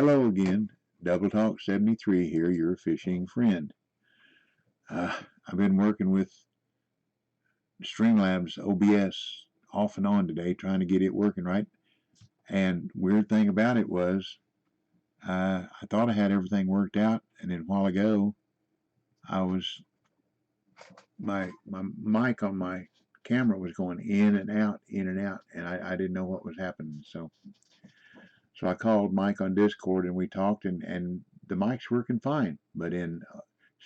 Hello again, Double Talk 73 here, your fishing friend. I've been working with Streamlabs OBS off and on today, trying to get it working right. And weird thing about it was, I thought I had everything worked out, and then a while ago, I was my mic on my camera was going in and out, and I didn't know what was happening. So I called Mike on Discord and we talked, and the mic's working fine, but in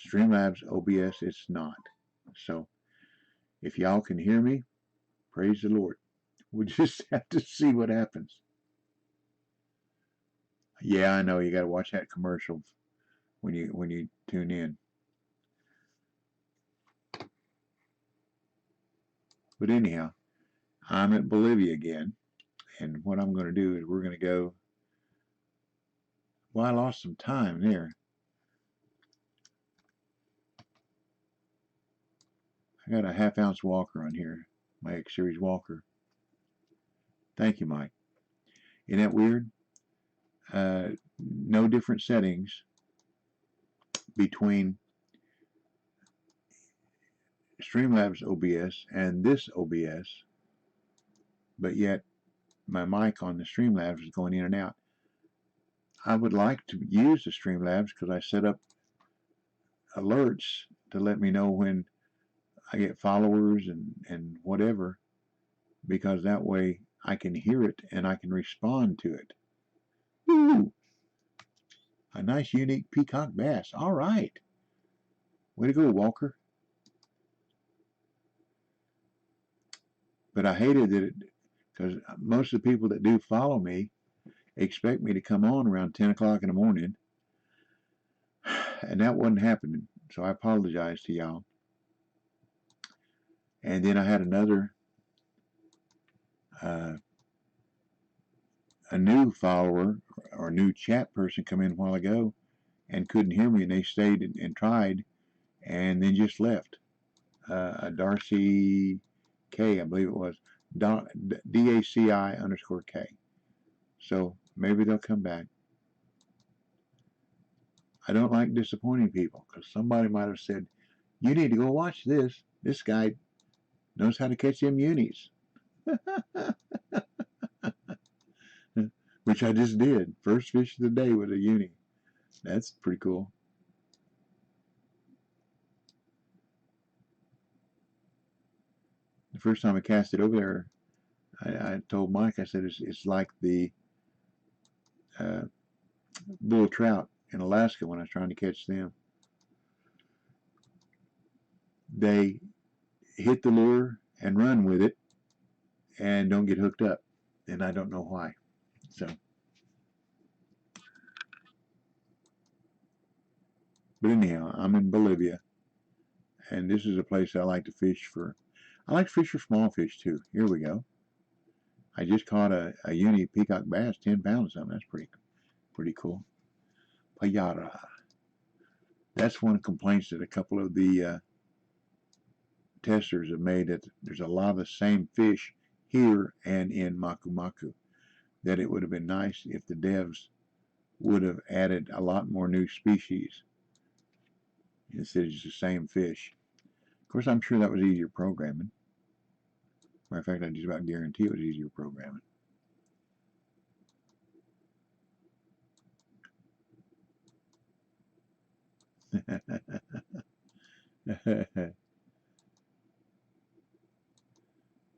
Streamlabs OBS it's not. So if y'all can hear me, praise the Lord. We'll just have to see what happens. Yeah, I know you got to watch that commercial when you tune in. But anyhow, I'm at Bolivia again, and what I'm going to do is we're going to go. Well, I lost some time there. I got a half-ounce walker on here, my X Series walker. Thank you, Mike. Isn't that weird? No different settings between Streamlabs OBS and this OBS, but yet my mic on the Streamlabs is going in and out. I would like to use the Streamlabs because I set up alerts to let me know when I get followers and whatever, because that way I can hear it and I can respond to it. Ooh, a nice unique peacock bass. All right. Way to go, Walker. But I hated that it, because most of the people that do follow me expect me to come on around 10 o'clock in the morning, and that wasn't happening. So I apologize to y'all. And then I had another, a new follower or new chat person come in a while ago and couldn't hear me, and they stayed and tried and then just left. Darcy K, I believe it was, DACI_K. So maybe they'll come back. I don't like disappointing people, because somebody might have said, you need to go watch this. This guy knows how to catch them unis. Which I just did. First fish of the day with a uni. That's pretty cool. The first time I cast it over there, I told Mike, I said, it's like the bull trout in Alaska when I was trying to catch them. They hit the lure and run with it and don't get hooked up. And I don't know why. So, but anyhow, I'm in Bolivia, and this is a place I like to fish for. I like to fish for small fish too. Here we go. I just caught a uni peacock bass, 10 pounds or something. That's pretty cool. Payara. That's one complaints that a couple of the testers have made, that there's a lot of the same fish here and in Maku Maku. That it would have been nice if the devs would have added a lot more new species instead of just the same fish. Of course, I'm sure that was easier programming. Matter of fact, I just about guarantee it was easier programming.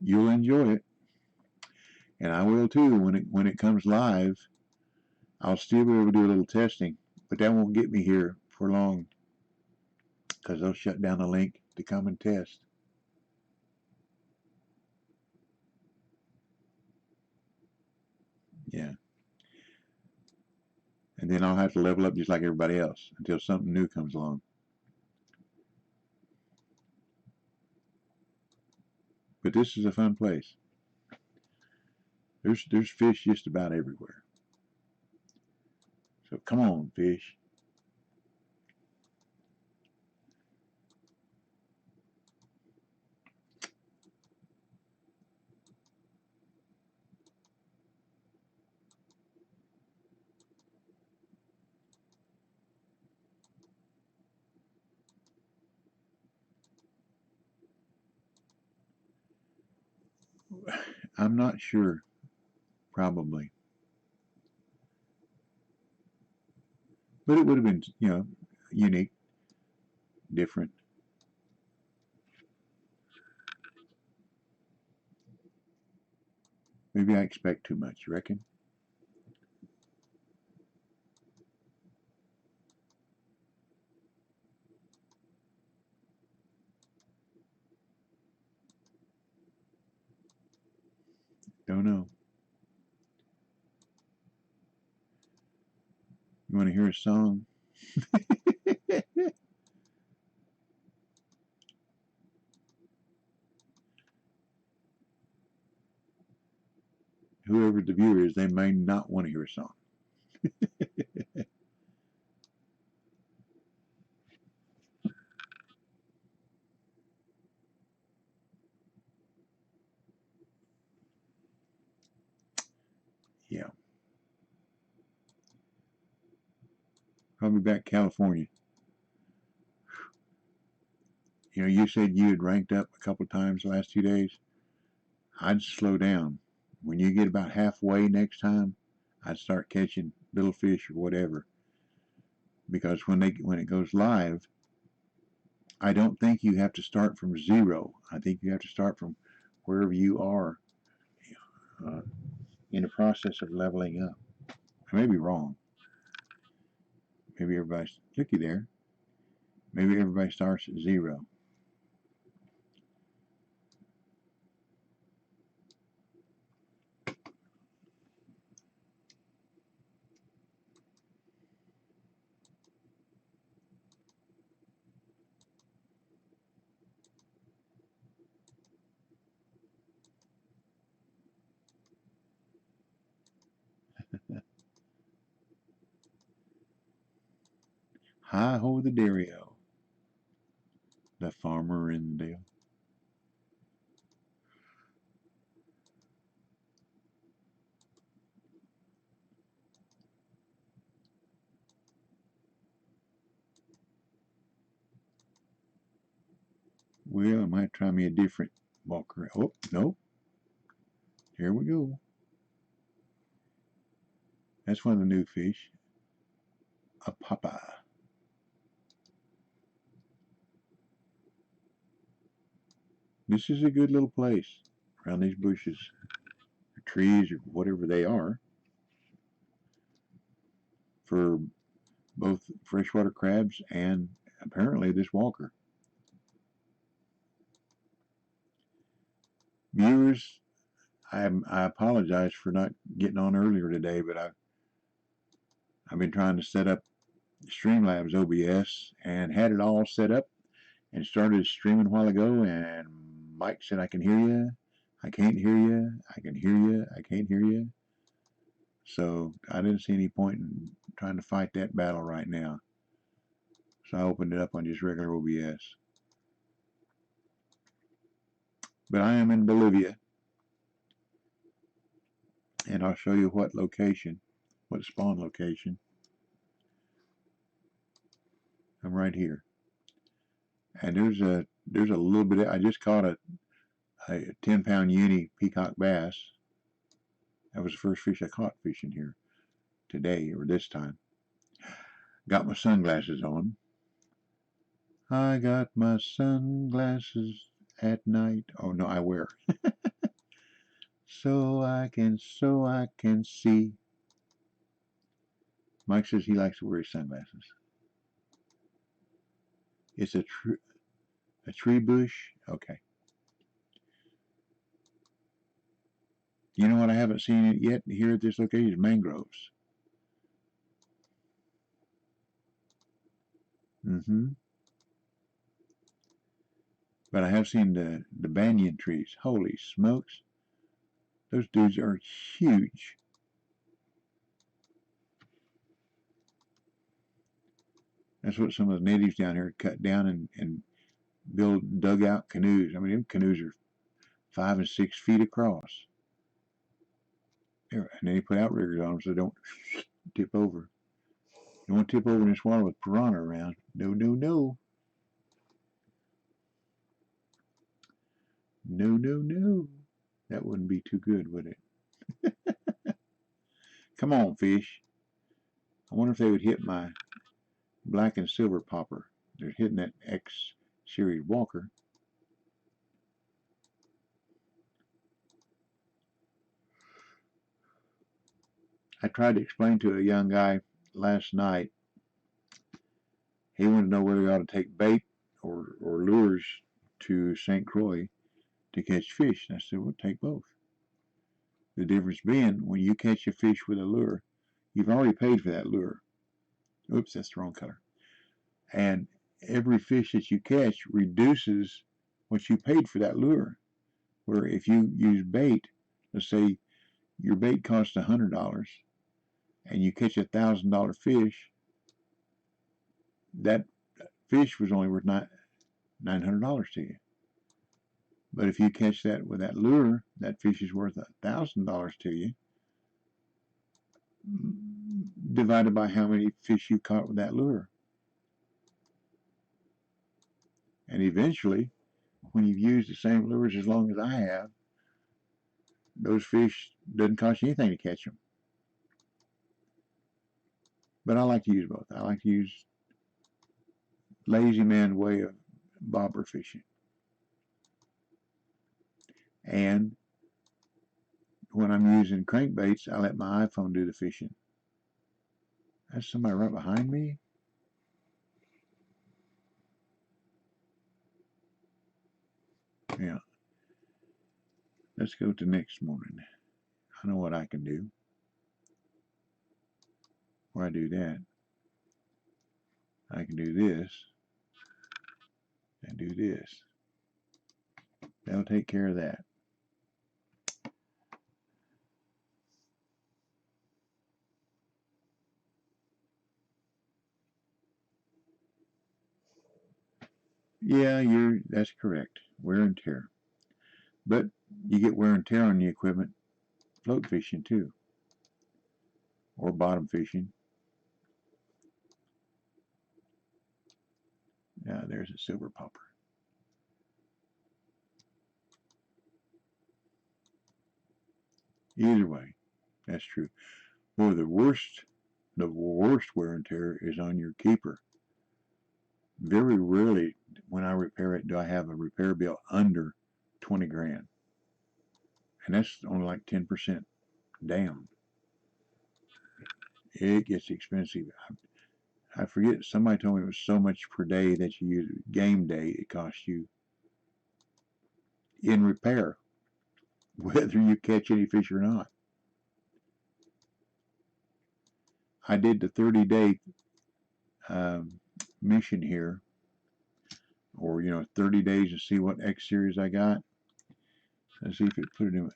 You'll enjoy it, and I will too when it comes live. I'll still be able to do a little testing, but that won't get me here for long, because they'll shut down the link to come and test. Yeah. And then I'll have to level up just like everybody else until something new comes along. But this is a fun place. There's fish just about everywhere. So come on, fish. I'm not sure. Probably. But it would have been, unique, different. Maybe I expect too much, you reckon? Don't know. You want to hear a song? Whoever the viewer is, they may not want to hear a song. Yeah. Probably back California. You said you had ranked up a couple of times the last 2 days. I'd slow down. When you get about halfway next time, I'd start catching little fish or whatever. Because when it goes live, I don't think you have to start from zero. I think you have to start from wherever you are uh, in the process of leveling up. I may be wrong. Maybe everybody's looky there. Maybe everybody starts at zero. Hi ho the dairy-o, the farmer in the dale. Well, I might try me a different walker. Oh, no. Here we go. That's one of the new fish. A papa. This is a good little place around these bushes, or trees, or whatever they are, for both freshwater crabs and apparently this walker. Viewers, I apologize for not getting on earlier today, but I've been trying to set up Streamlabs OBS and had it all set up and started streaming a while ago. And Mike said, I can hear you. I can't hear you. I can hear you. I can't hear you. So I didn't see any point in trying to fight that battle right now. So I opened it up on just regular OBS. But I am in Bolivia, and I'll show you what location, what spawn location. I'm right here. And there's a little bit, I just caught a 10-pound uni peacock bass. That was the first fish I caught fishing here today, or this time. Got my sunglasses on. I got my sunglasses at night. Oh no, I wear. So I can see. Mike says he likes to wear his sunglasses. It's a tree bush. Okay. You know what? I haven't seen it yet here at this location is mangroves. Mm-hmm. But I have seen the banyan trees. Holy smokes. Those dudes are huge. That's what some of the natives down here cut down and build dugout canoes. I mean, them canoes are 5 and 6 feet across. And then you put outriggers on them so they don't tip over. You don't want to tip over in this water with piranha around. No, no, no. No, no, no. That wouldn't be too good, would it? Come on, fish. I wonder if they would hit my black and silver popper. They're hitting that X series walker. I tried to explain to a young guy last night. He wanted to know whether he ought to take bait or lures to St. Croix to catch fish. And I said, well, take both. The difference being, when you catch a fish with a lure, you've already paid for that lure. Oops, that's the wrong color. And every fish that you catch reduces what you paid for that lure. Where if you use bait, let's say your bait costs $100 and you catch $1,000 fish, that fish was only worth $900 to you. But if you catch that with that lure, that fish is worth $1,000 to you, divided by how many fish you caught with that lure. And eventually, when you've used the same lures as long as I have, those fish doesn't cost you anything to catch them. But I like to use both. I like to use lazy man way of bobber fishing. And when I'm using crankbaits, I let my iPhone do the fishing. That's somebody right behind me. Yeah. Let's go to next morning. I know what I can do. Where I do that, I can do this and do this. That'll take care of that. Yeah, that's correct. Wear and tear. But you get wear and tear on the equipment float fishing too. Or bottom fishing. Yeah, there's a silver popper. Either way, that's true. Boy, the worst wear and tear is on your keeper. Very rarely, when I repair it, do I have a repair bill under 20 grand. And that's only like 10% down. It gets expensive. I forget, somebody told me it was so much per day that you use game day, it costs you in repair, whether you catch any fish or not. I did the 30-day mission here, or 30 days to see what X series I got. Let's see if it put it in.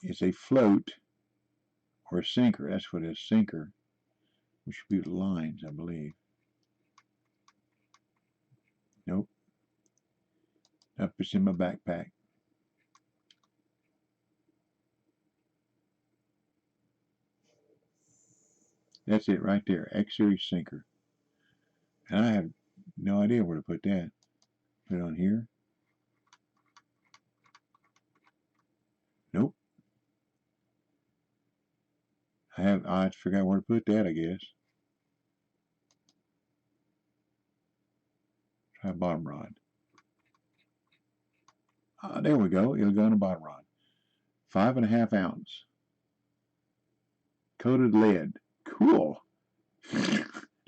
It's a float or a sinker. That's what it is, sinker, which should be the lines, I believe. Nope. Up, it's in my backpack. That's it right there, X series sinker. And I have no idea where to put that. Put it on here. Nope. I forgot where to put that, I guess. Try bottom rod. There we go. It'll go on a bottom rod. 5.5 ounce. Coated lead. Cool.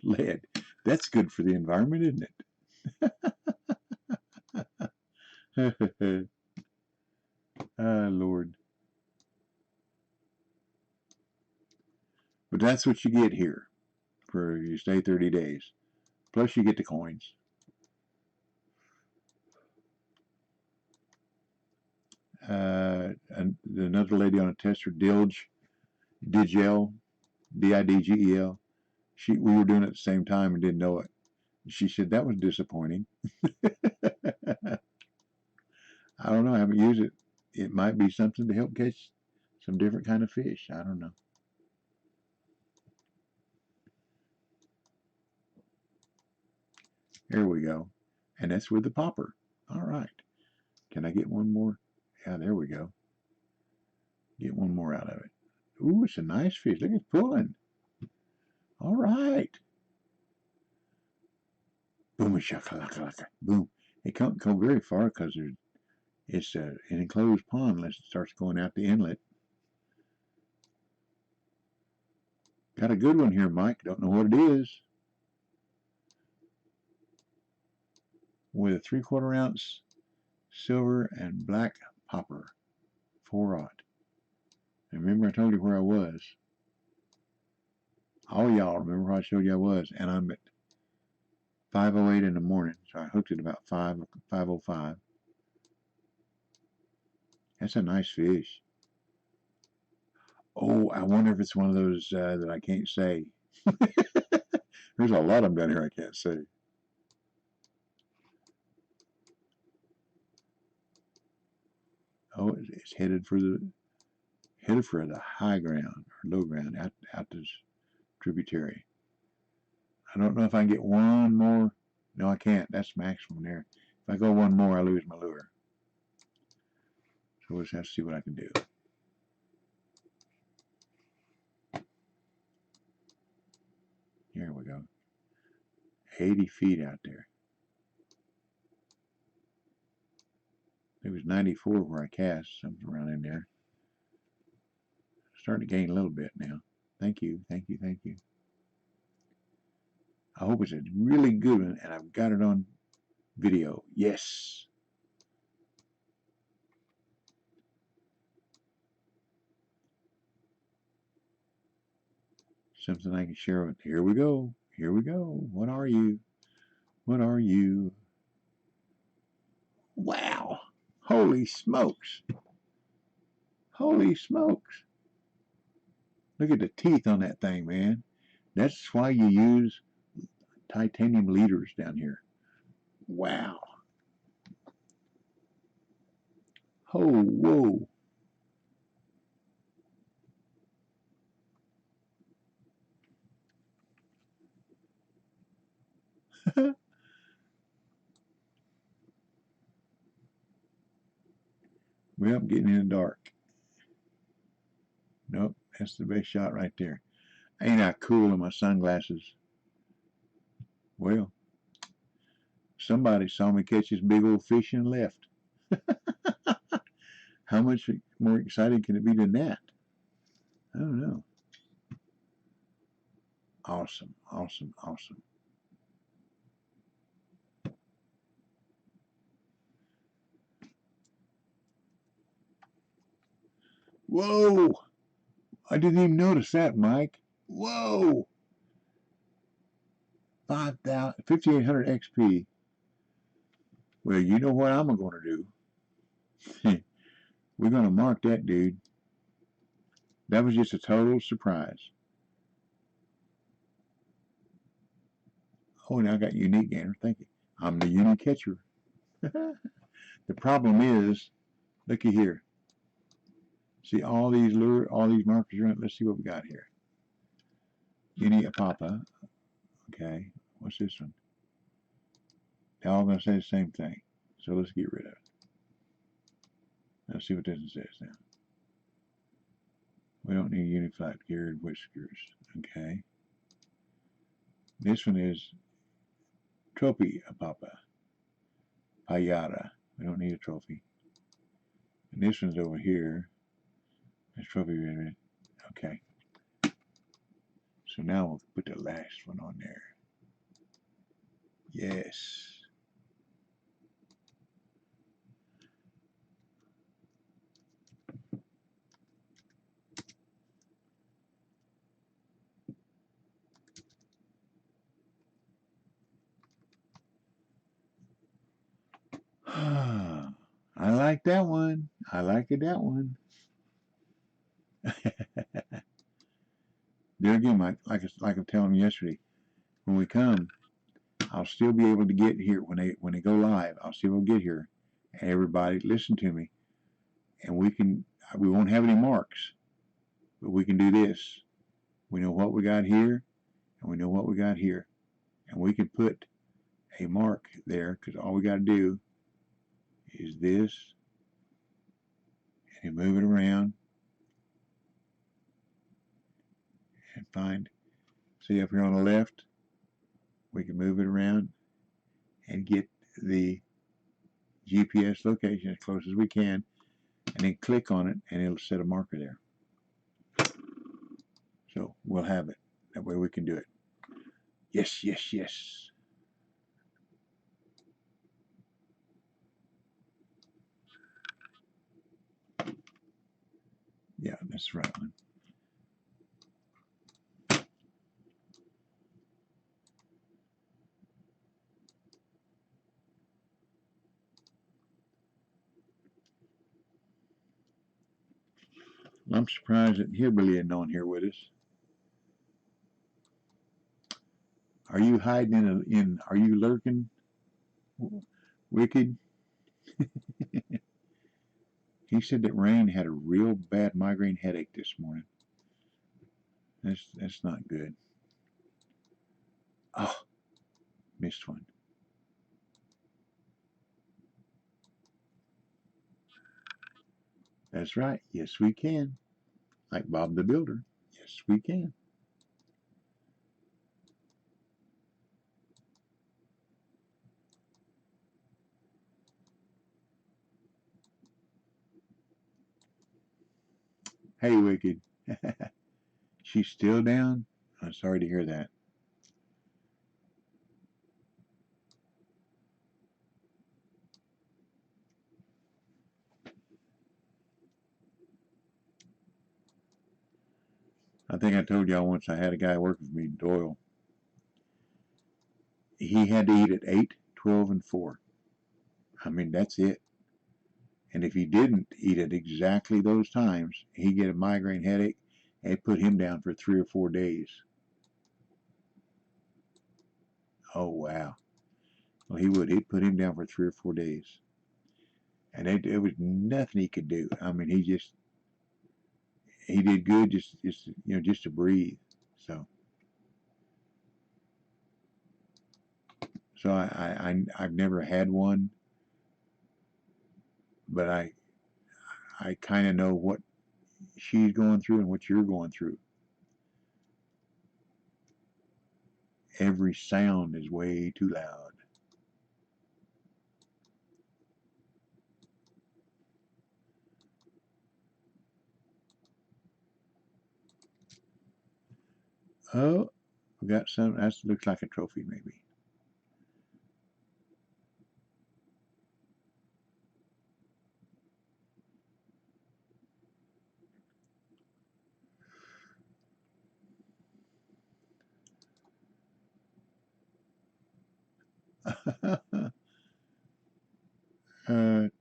Lead. That's good for the environment, isn't it? Lord. But that's what you get here for you stay 30 days. Plus you get the coins. And another lady on a tester, Digel, Digel. We were doing it at the same time and didn't know it. She said that was disappointing. I don't know. I haven't used it. It might be something to help catch some different kind of fish. I don't know. Here we go. And that's with the popper. All right. Can I get one more? Yeah, there we go. Get one more out of it. Ooh, it's a nice fish. Look, it's pulling. All right. Boom, shakalaka. Boom. It can't go very far because it's an enclosed pond unless it starts going out the inlet. Got a good one here, Mike. Don't know what it is. With a 3/4 ounce silver and black popper. 4/0. And remember I told you where I was. All y'all remember where I showed you I was. And I'm at 5:08 in the morning. So I hooked it about 5:05. That's a nice fish. Oh, I wonder if it's one of those that I can't say. There's a lot of them down here I can't say. Oh, it's headed for the high ground or low ground out this tributary. I don't know if I can get one more. No, I can't. That's maximum there. If I go one more, I lose my lure. So we'll just have to see what I can do. Here we go. 80 feet out there. It was 94 where I cast, something around in there. Starting to gain a little bit now. Thank you, thank you, thank you. I hope it's a really good one and I've got it on video. Yes. Something I can share with. Here we go. Here we go. What are you? What are you? Wow. Holy smokes. Holy smokes. Look at the teeth on that thing, man. That's why you use titanium leaders down here. Wow. Oh, whoa. Well, I'm getting in the dark. Nope, that's the best shot right there. Ain't I cool in my sunglasses? Well, somebody saw me catch this big old fish and left. How much more exciting can it be than that? I don't know. Awesome, awesome, awesome. Whoa! I didn't even notice that, Mike. Whoa! 5,800 XP. Well, you know what I'm going to do? We're going to mark that dude. That was just a total surprise. Oh, now I got unique gainer. Thank you. I'm the unique catcher. The problem is, looky here. See all these markers around. Let's see what we got here. Uni Apapa. Okay. What's this one? They're all going to say the same thing. So let's get rid of it. Let's see what this one says now. We don't need uniflat geared whiskers. Okay. This one is Trophy Apapa. Payara. We don't need a trophy. And this one's over here. That's trophy red. Okay. So now we'll put the last one on there. Yes. I like that one. I like that one. There again, like I'm telling you yesterday, when we come, I'll still be able to get here when they go live. I'll still be able to get here, and everybody listen to me, and we won't have any marks, but we can do this. We know what we got here, and we know what we got here, and we can put a mark there because all we got to do is this, and you move it around and find, see up here on the left, we can move it around and get the GPS location as close as we can, and then click on it and it'll set a marker there. So we'll have it. That way we can do it. Yes, yes, yes. Yeah, that's the right one. I'm surprised that Hillbilly isn't on here with us. Are you hiding are you lurking, Wicked? He said that Rain had a real bad migraine headache this morning. That's not good. Oh, missed one. That's right. Yes, we can. Like Bob the Builder. Yes, we can. Hey, Wicked. She's still down? I'm sorry to hear that. I think I told y'all once I had a guy work with me, Doyle. He had to eat at 8, 12, and 4. I mean, that's it. And if he didn't eat at exactly those times, he'd get a migraine headache and it put him down for 3 or 4 days. Oh, wow. Well, he would. He'd put him down for 3 or 4 days. And it was nothing he could do. I mean, he did good just to breathe. So, I've never had one, but I kind of know what she's going through and what you're going through. Every sound is way too loud. Oh, we got some. That looks like a trophy, maybe.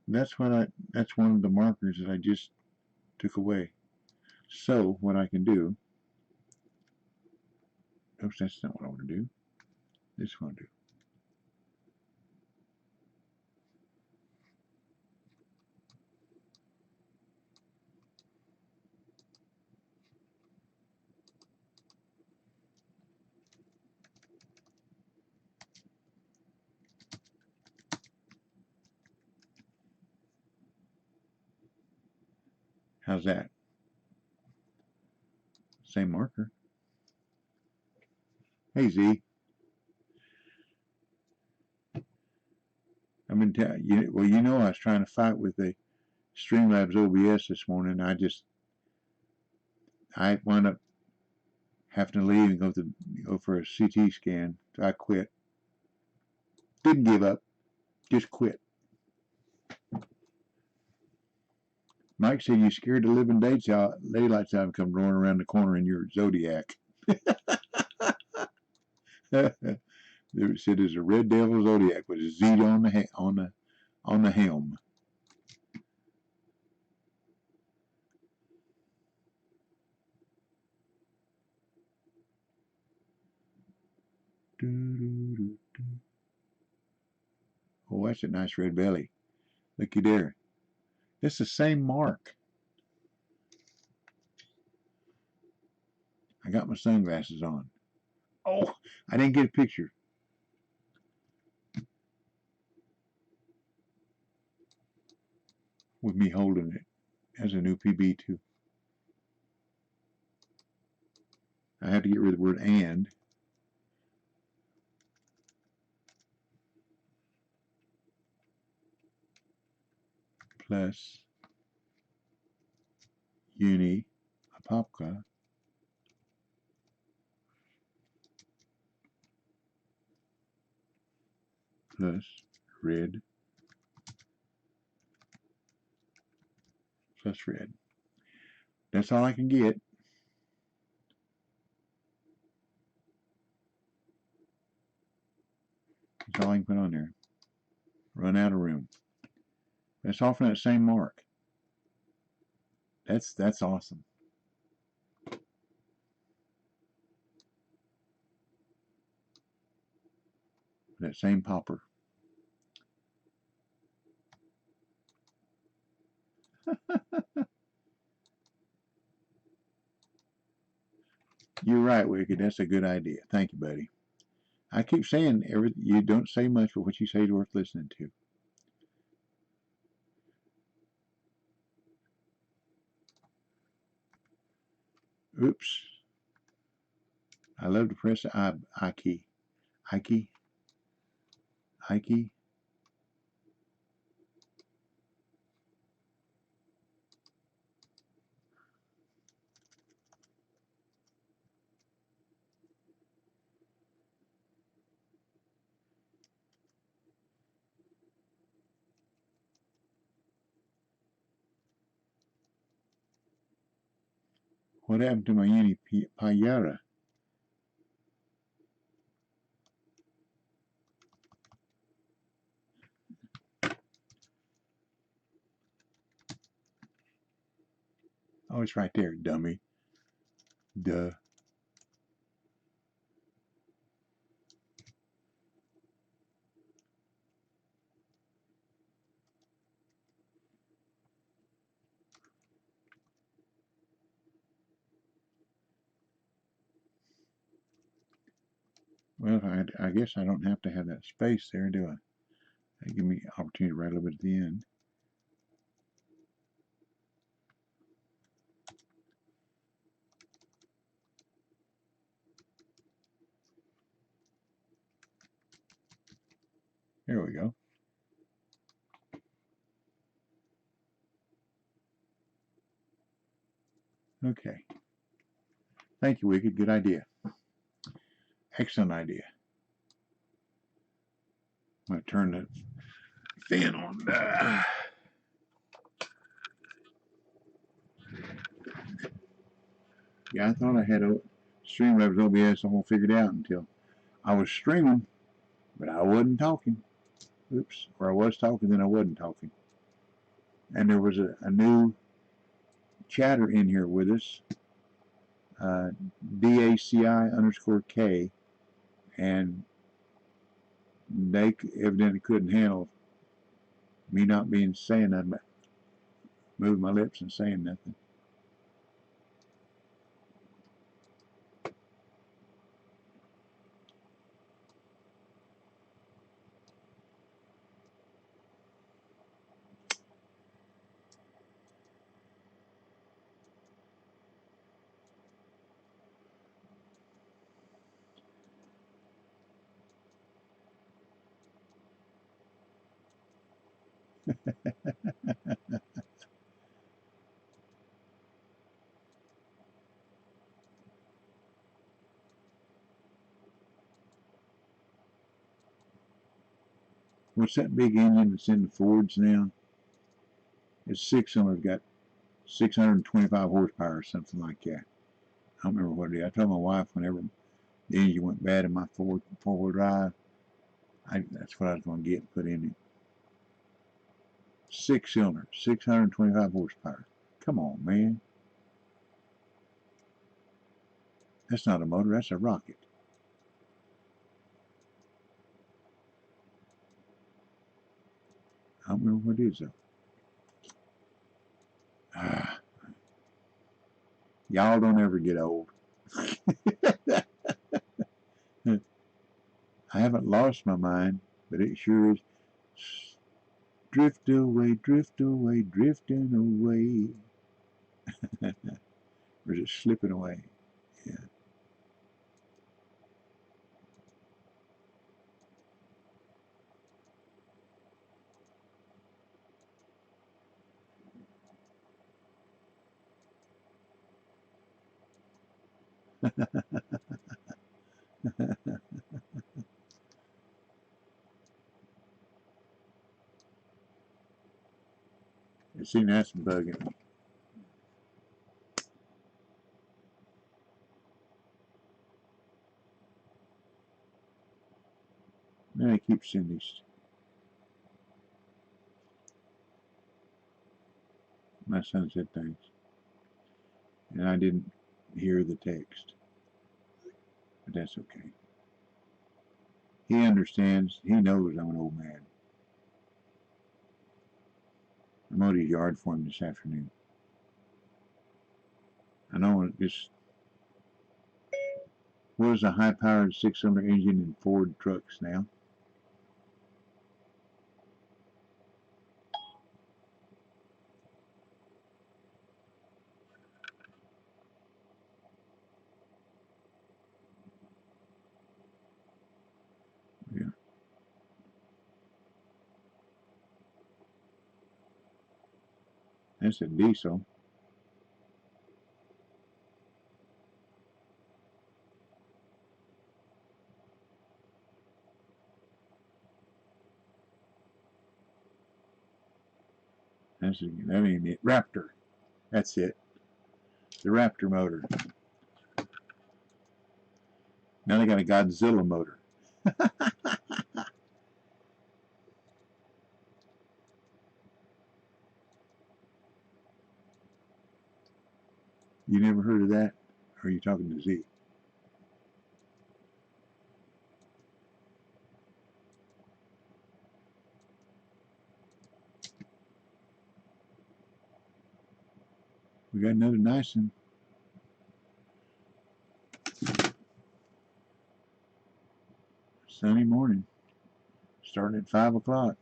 That's one of the markers that I just took away. So what I can do? Oops, that's not what I want to do. This one I do. How's that? Same marker. Hey Z, I've been telling you. Well, I was trying to fight with the Streamlabs OBS this morning. I wound up having to leave and go for a CT scan. So I quit. Didn't give up. Just quit. Mike said you scared the living daylights out and come roaring around the corner in your Zodiac. They said there's a red devil Zodiac with a Z on the helm. Oh, that's a nice red belly. Looky there. It's the same mark. I got my sunglasses on. Oh, I didn't get a picture. with me holding it as a new PB2. I have to get rid of the word and. Plus Uni Apopka plus red plus red. That's all I can get. That's all I can put on there. Run out of room. That's all from that same mark. That's awesome. That same popper. You're right, Wicked. That's a good idea. Thank you, buddy. I keep saying you don't say much, but what you say is worth listening to. Oops. I love to press the I key. I key. I key. What happened to my Uni Payara? Oh, it's right there, dummy. Duh. Well, I guess I don't have to have that space there, do I? That give me opportunity to write a little bit at the end. There we go. Okay. Thank you, Wicked. Good idea. Excellent idea. I'm going to turn the fan on. Yeah, I thought I had a Streamlabs OBS all figured out until I was streaming, but I wasn't talking. Oops. Or I was talking, then I wasn't talking. And there was a new chatter in here with us, DACI_K, and they evidently couldn't handle me not being saying nothing, but moving my lips and saying nothing. What's that big engine that's in the Fords now? It's six-cylinder, got 625 horsepower or something like that. I don't remember what it is. I told my wife whenever the engine went bad in my four-wheel drive, that's what I was going to get and put in it. Six-cylinder, 625 horsepower. Come on, man. That's not a motor, that's a rocket. I don't remember what it is, though. Y'all don't ever get old. I haven't lost my mind, but it sure is Drift away, drift away, drifting away. Or is it slipping away? Yeah. It seems that's bugging me. Now I keep sending these my son said things, and I didn't hear the text, but that's okay. He understands. He knows I'm an old man. I mowed his yard for him this afternoon. I know this was a high-powered six-cylinder engine in Ford trucks now. Yeah, that's a diesel. That ain't it. Raptor. That's it. The Raptor motor. Now they got a Godzilla motor. You never heard of that? Or are you talking to Z? We got another nice one. Sunny morning. Starting at 5 o'clock.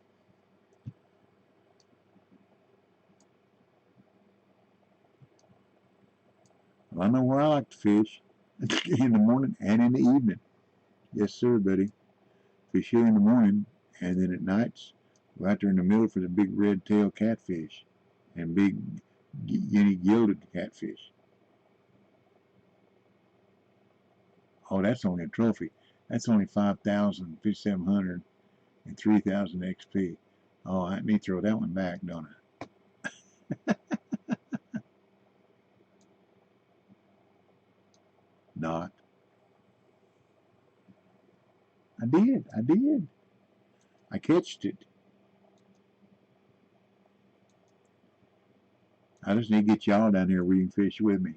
Well, I know where I like to fish. In the morning and in the evening. Yes, sir, buddy. Fish here in the morning, and then at nights, we're out there in the middle for the big red-tailed catfish and big guinea gilded catfish. Oh, that's only a trophy. That's only 5,000, 5,700, and 3,000 XP. Oh, I need to throw that one back, don't I? Not. I did. I did. I catched it. I just need to get y'all down here where you can fish with me.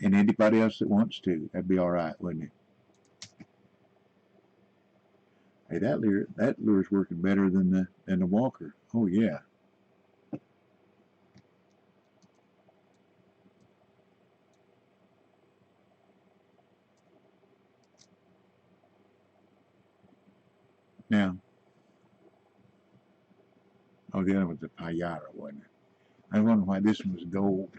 And anybody else that wants to, that'd be all right, wouldn't it? Hey, that lure's working better than the Walker. Oh yeah. Now, oh, the other was the Payara, wasn't it? I wonder why this one was gold.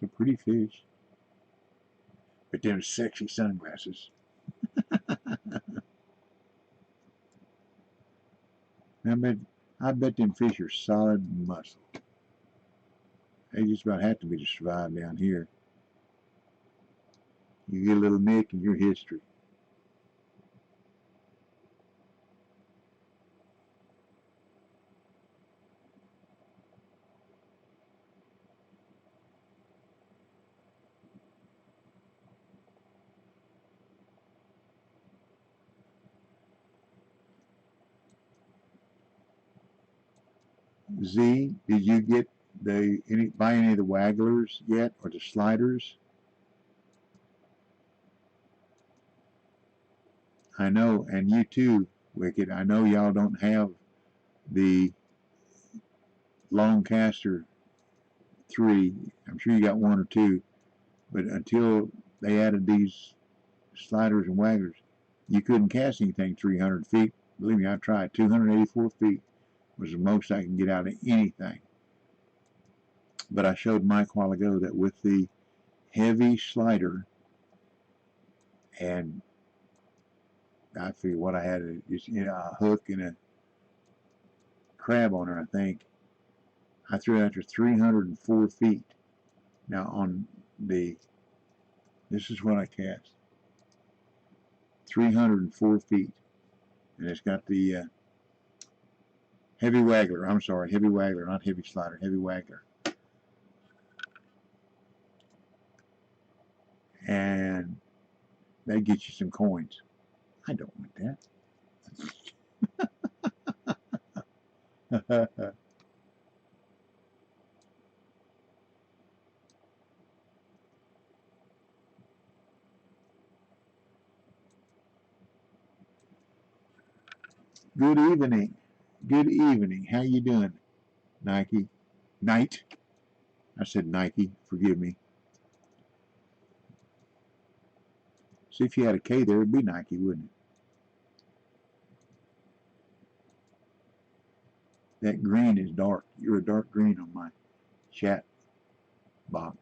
It's a pretty fish. But them sexy sunglasses. I bet I bet them fish are solid muscle. They just about have to be to survive down here. You get a little nick and your history. Z, did you get buy any of the wagglers yet or the sliders? I know, and you too, Wicked. I know y'all don't have the long caster 3. I'm sure you got 1 or 2, but until they added these sliders and wagglers, you couldn't cast anything 300 feet. Believe me, I tried. 284 feet was the most I could get out of anything. But I showed Mike a while ago that with the heavy slider, and I figured what I had is a hook and a crab on her, I think. I threw it after 304 feet. Now on this is what I cast. 304 feet. And it's got the heavy waggler. I'm sorry, heavy waggler, not heavy slider, heavy waggler. And that gets you some coins. I don't want that. Good evening. Good evening. How you doing, Nike? Knight. I said Nike. Forgive me. See, if you had a K there, it'd be Nike, wouldn't it? That green is dark. You're a dark green on my chat box.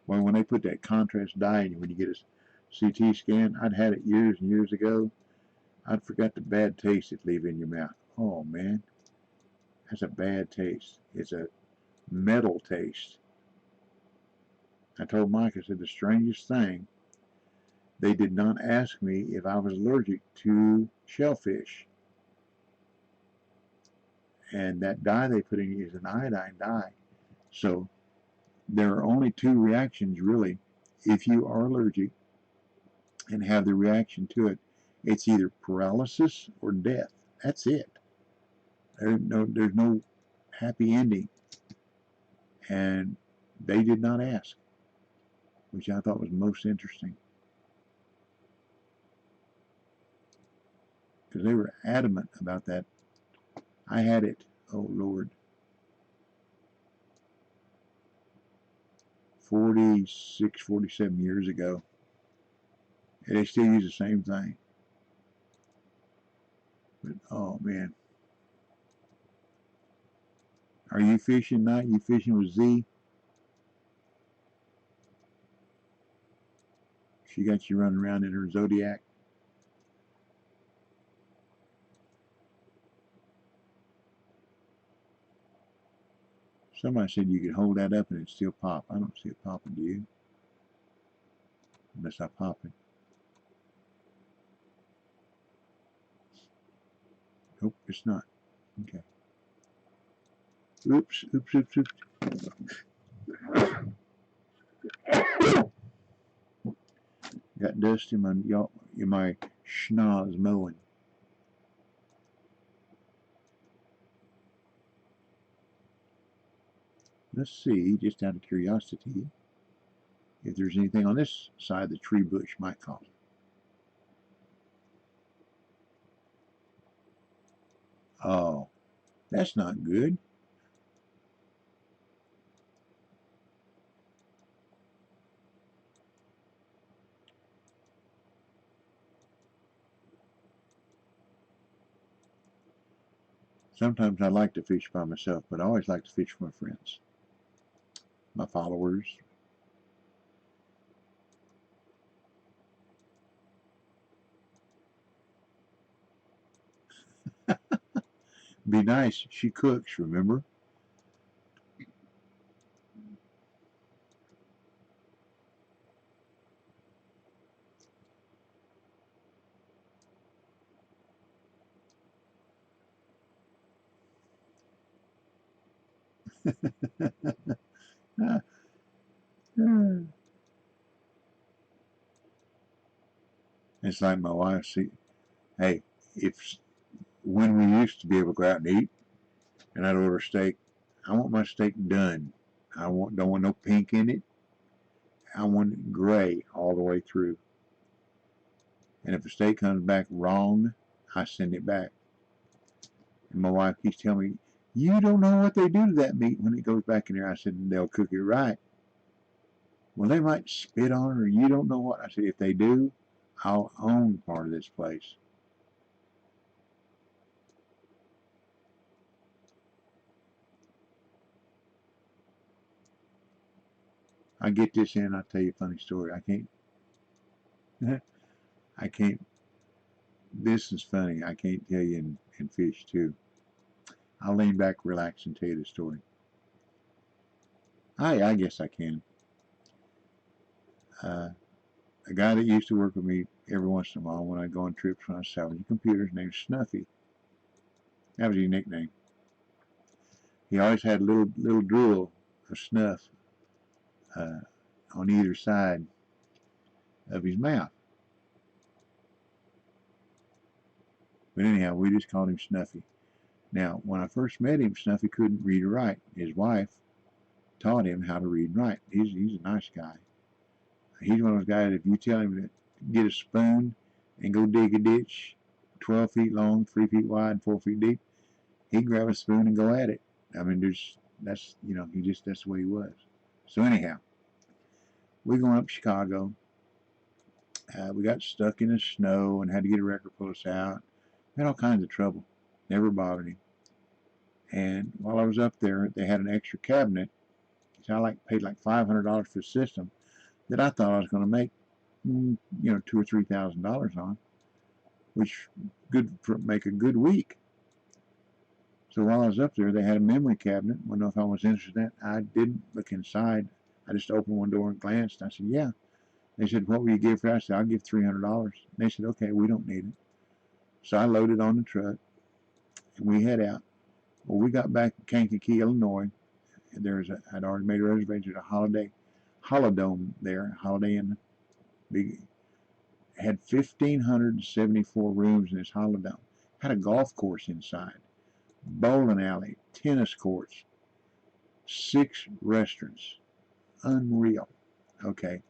Well, when they put that contrast dye in you when you get a CT scan, I'd had it years and years ago. I'd forgot the bad taste it leave in your mouth. Oh, man. That's a bad taste. It's a metal taste. I told Mike, I said, the strangest thing, they did not ask me if I was allergic to shellfish. And that dye they put in you is an iodine dye. So there are only 2 reactions, really. If you are allergic and have the reaction to it, it's either paralysis or death. That's it. There's no happy ending. And they did not ask, which I thought was most interesting. Because they were adamant about that. I had it, oh Lord, 46, 47 years ago. And they still use the same thing. But, oh man. Are you fishing tonight? You fishing with Z? She got you running around in her Zodiac. Somebody said you could hold that up and it'd still pop. I don't see it popping, do you? Unless I pop it. Nope, it's not. Okay. Oops, oops, oops, oops. Got dust in my schnoz mowing. Let's see, just out of curiosity, if there's anything on this side the tree bush might cause it. Oh, that's not good. Sometimes I like to fish by myself, but I always like to fish with my friends, my followers. Be nice. She cooks, remember? It's like my wife. See, hey, if when we used to be able to go out and eat, and I'd order steak, I want my steak done. Don't want no pink in it. I want it gray all the way through. And if a steak comes back wrong, I send it back. And my wife keeps telling me, you don't know what they do to that meat when it goes back in there. I said, they'll cook it right. Well, they might spit on it, or you don't know what. I said, if they do, I'll own part of this place. I get this in, I'll tell you a funny story. I can't, this is funny. I can't tell you in fish too. I'll lean back, relax, and tell you the story. I guess I can. Uh, a guy that used to work with me every once in a while when I'd go on trips when I was salvaging computers named Snuffy. That was his nickname. He always had a little drool of snuff uh, on either side of his mouth. But anyhow, we just called him Snuffy. Now, when I first met him, Snuffy couldn't read or write. His wife taught him how to read and write. He's a nice guy. He's one of those guys, if you tell him to get a spoon and go dig a ditch 12 feet long, 3 feet wide, 4 feet deep, he'd grab a spoon and go at it. I mean, that's the way he was. So anyhow, we going up Chicago. We got stuck in the snow and had to get a wrecker pull us out. Had all kinds of trouble. Never bothered him. And while I was up there, they had an extra cabinet. So I paid like $500 for the system that I thought I was going to make, $2,000 or $3,000 on, which make a good week. So while I was up there, they had a memory cabinet. I don't know if I was interested in that. I didn't look inside. I just opened one door and glanced. I said, yeah. They said, what will you give for that? I said, I'll give $300. They said, okay, we don't need it. So I loaded on the truck, and we head out. Well, we got back in Kankakee, Illinois, and I'd already made a reservation at a Holodome there, Holiday Inn. Had 1,574 rooms in this Holodome. Had a golf course inside, bowling alley, tennis courts, 6 restaurants. Unreal. Okay.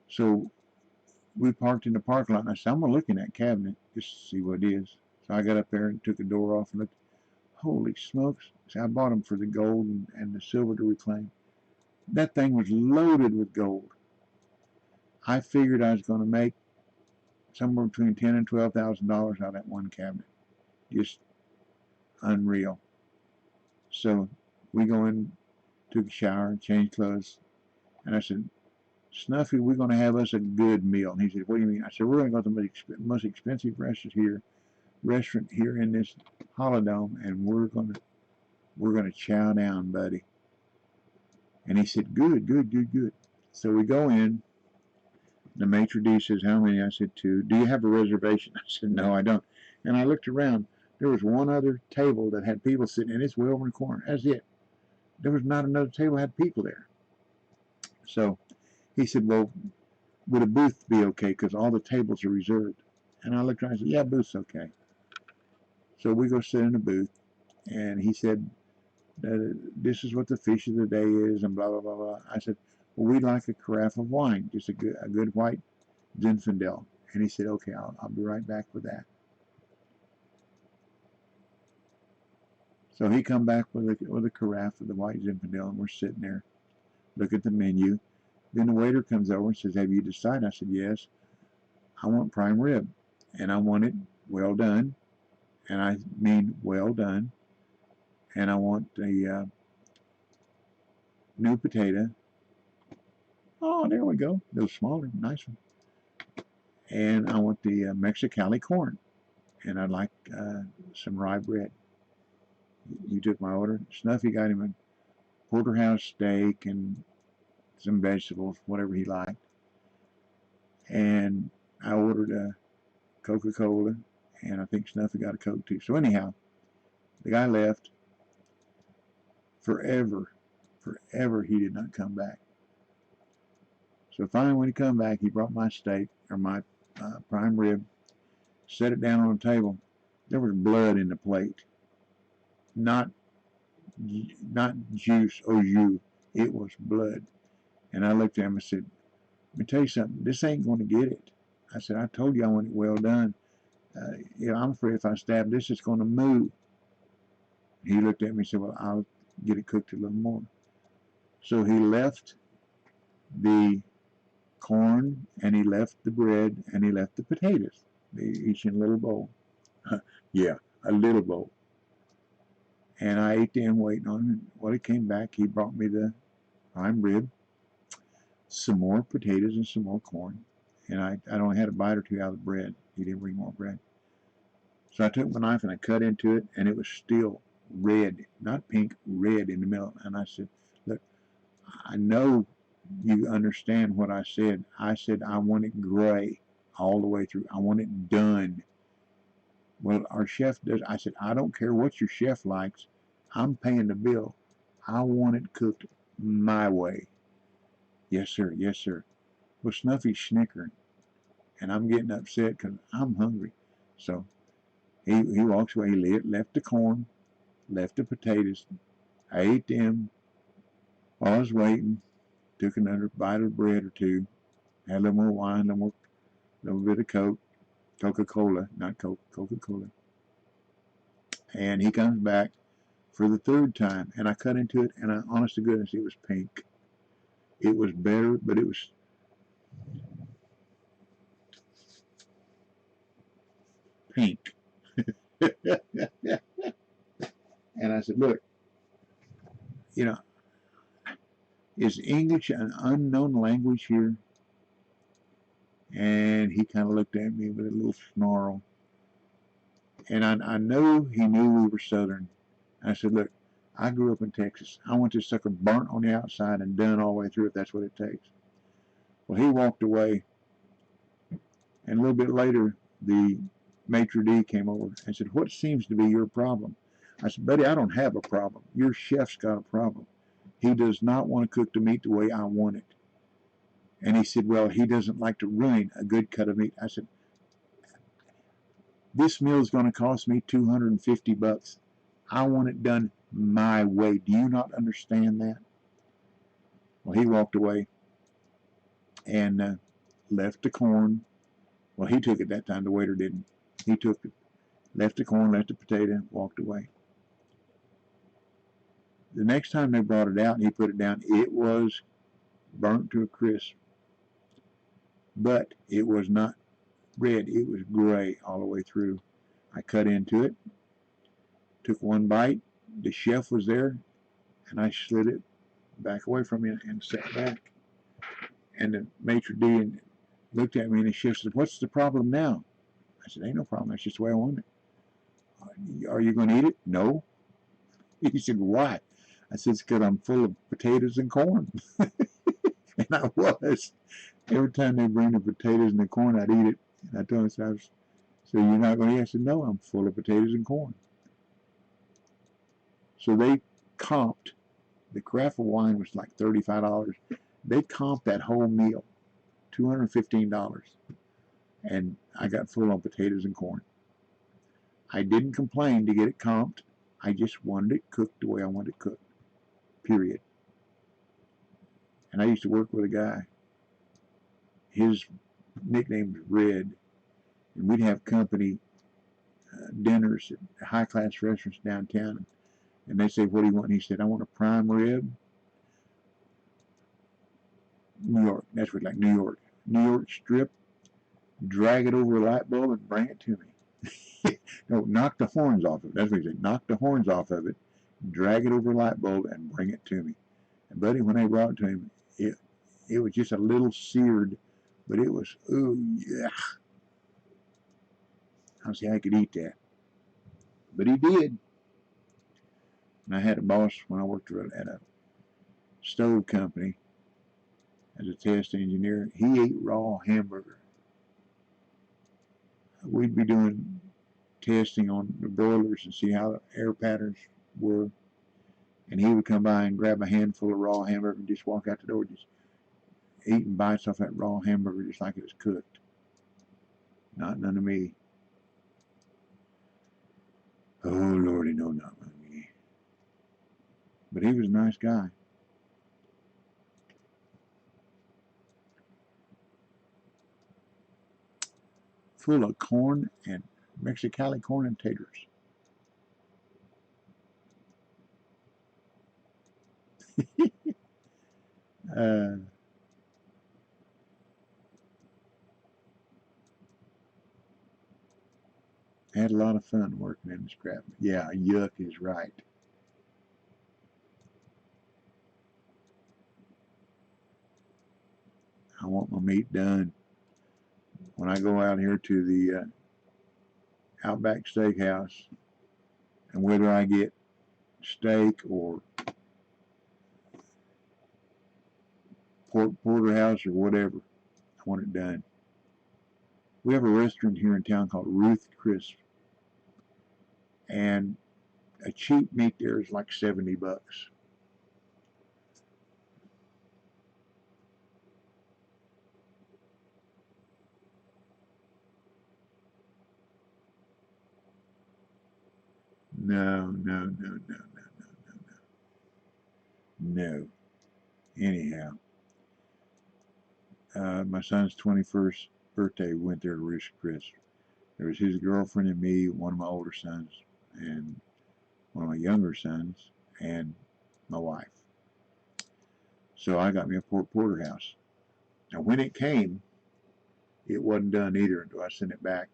So we parked in the parking lot, and I said, I'm going to look in that cabinet just to see what it is. So I got up there and took the door off and looked. Holy smokes. So I bought them for the gold and the silver to reclaim. That thing was loaded with gold. I figured I was going to make somewhere between $10,000 and $12,000 out of that one cabinet. Just unreal. So we go in, took a shower, changed clothes, and I said, Snuffy, we're going to have us a good meal. And he said, what do you mean? I said, we're going to go to the most expensive restaurant here in this Holodome, and we're going to chow down, buddy. And he said, good, good, good, good. So we go in. The maitre d' says, how many? I said, 2. Do you have a reservation? I said, no, I don't. And I looked around. There was one other table that had people sitting in. It's way over in the corner. That's it. There was not another table that had people there. So he said, well, would a booth be okay? Because all the tables are reserved. And I looked around and said, yeah, booth's okay. So we go sit in a booth. And he said, this is what the fish of the day is, and blah, blah, blah, blah. I said, well, we'd like a carafe of wine, just a good white Zinfandel. And he said, okay, I'll be right back with that. So he come back with a carafe of the white Zinfandel, and we're sitting there, look at the menu. Then the waiter comes over and says, have you decided? I said, yes. I want prime rib, and I want it well done, and I mean well done, and I want the new potato. Oh, there we go. A little smaller, nice one. And I want the Mexicali corn, and I'd like some rye bread. You took my order. Snuffy got him a porterhouse steak and some vegetables, whatever he liked. And I ordered a Coca-Cola, and I think Snuffy got a Coke too. So anyhow, the guy left. Forever he did not come back. So finally when he come back, he brought my steak, or my prime rib, set it down on the table. There was blood in the plate. Not juice or jus. It was blood. And I looked at him and said, let me tell you something. This ain't going to get it. I said, I told you I want it well done. I'm afraid if I stab this, it's going to move. He looked at me and said, well, I'll get it cooked a little more. So he left the corn, and he left the bread, and he left the potatoes, each in a little bowl. Yeah, a little bowl. And I ate them waiting on him. When he came back, he brought me the prime rib, some more potatoes, and some more corn. And I only had a bite or two out of the bread. He didn't bring more bread. So I took my knife and I cut into it, and it was still red, not pink, red in the middle. And I said, look, I know you understand what I said. I said I want it gray all the way through. I want it done. Well, our chef does. I said, I don't care what your chef likes. I'm paying the bill. I want it cooked my way. Yes, sir. Yes, sir. Well, Snuffy's snickering, and I'm getting upset because I'm hungry. So he walks away. He left the corn, left the potatoes. I ate them while I was waiting. Took another bite of bread or two. Had a little more wine, a little bit of Coke, Coca-Cola, not Coke, Coca-Cola. And he comes back for the third time, and I cut into it, and honest to goodness, it was pink. It was better, but it was pink. And I said, look, you know, is English an unknown language here? And he kind of looked at me with a little snarl. And I know he knew we were Southern. I said, look, I grew up in Texas. I want this sucker burnt on the outside and done all the way through if that's what it takes. Well, he walked away. And a little bit later, the maitre d' came over and said, what seems to be your problem? I said, buddy, I don't have a problem. Your chef's got a problem. He does not want to cook the meat the way I want it. And he said, well, he doesn't like to ruin a good cut of meat. I said, this meal is going to cost me $250. I want it done my way. Do you not understand that? Well, he walked away and left the corn. Well, he took it that time. The waiter didn't. He took it, left the corn, left the potato, walked away. The next time they brought it out and he put it down, it was burnt to a crisp. But it was not red. It was gray all the way through. I cut into it, took one bite. The chef was there, and I slid it back away from him and sat back. And the maitre d' looked at me, and the chef said, what's the problem now? I said, ain't no problem. That's just the way I want it. Are you going to eat it? No. He said, why? I said, it's because I'm full of potatoes and corn. And I was. Every time they bring the potatoes and the corn, I'd eat it. And I told him, so you're not going to eat? I said, no, I'm full of potatoes and corn. So they comped. The carafe of wine was like $35. They comped that whole meal, $215. And I got full on potatoes and corn. I didn't complain to get it comped. I just wanted it cooked the way I wanted it cooked. Period. And I used to work with a guy. His nickname was Red. And we'd have company dinners at high-class restaurants downtown. And they say, what do you want? And he said, I want a prime rib. New York. That's what, like New York. New York strip. Drag it over a light bulb and bring it to me. No, knock the horns off of it. That's what he said. Knock the horns off of it. Drag it over a light bulb and bring it to me. And buddy, when they brought it to him, it was just a little seared, but it was, ooh, yeah. I don't see how I could eat that. But he did. And I had a boss when I worked at a stove company as a test engineer. He ate raw hamburger. We'd be doing testing on the broilers and see how the air patterns were. And he would come by and grab a handful of raw hamburger and just walk out the door, just eating bites off that raw hamburger just like it was cooked. Not none of me. Oh, Lordy, no, not none of me. But he was a nice guy. full of corn and Mexicali corn and taters. uh, had a lot of fun working in the scrap. Yeah, yuck is right. I want my meat done. When I go out here to the Outback Steakhouse, and whether I get steak or pork porterhouse or whatever, I want it done. We have a restaurant here in town called Ruth Chris, and a cheap meat there is like $70. No, no, no, no, no, no. Anyhow, my son's 21st birthday, we went there to Ruth Chris. There was his girlfriend and me, one of my older sons, and one of my younger sons, and my wife. So I got me a pork porterhouse. Now, when it came, it wasn't done either until I sent it back.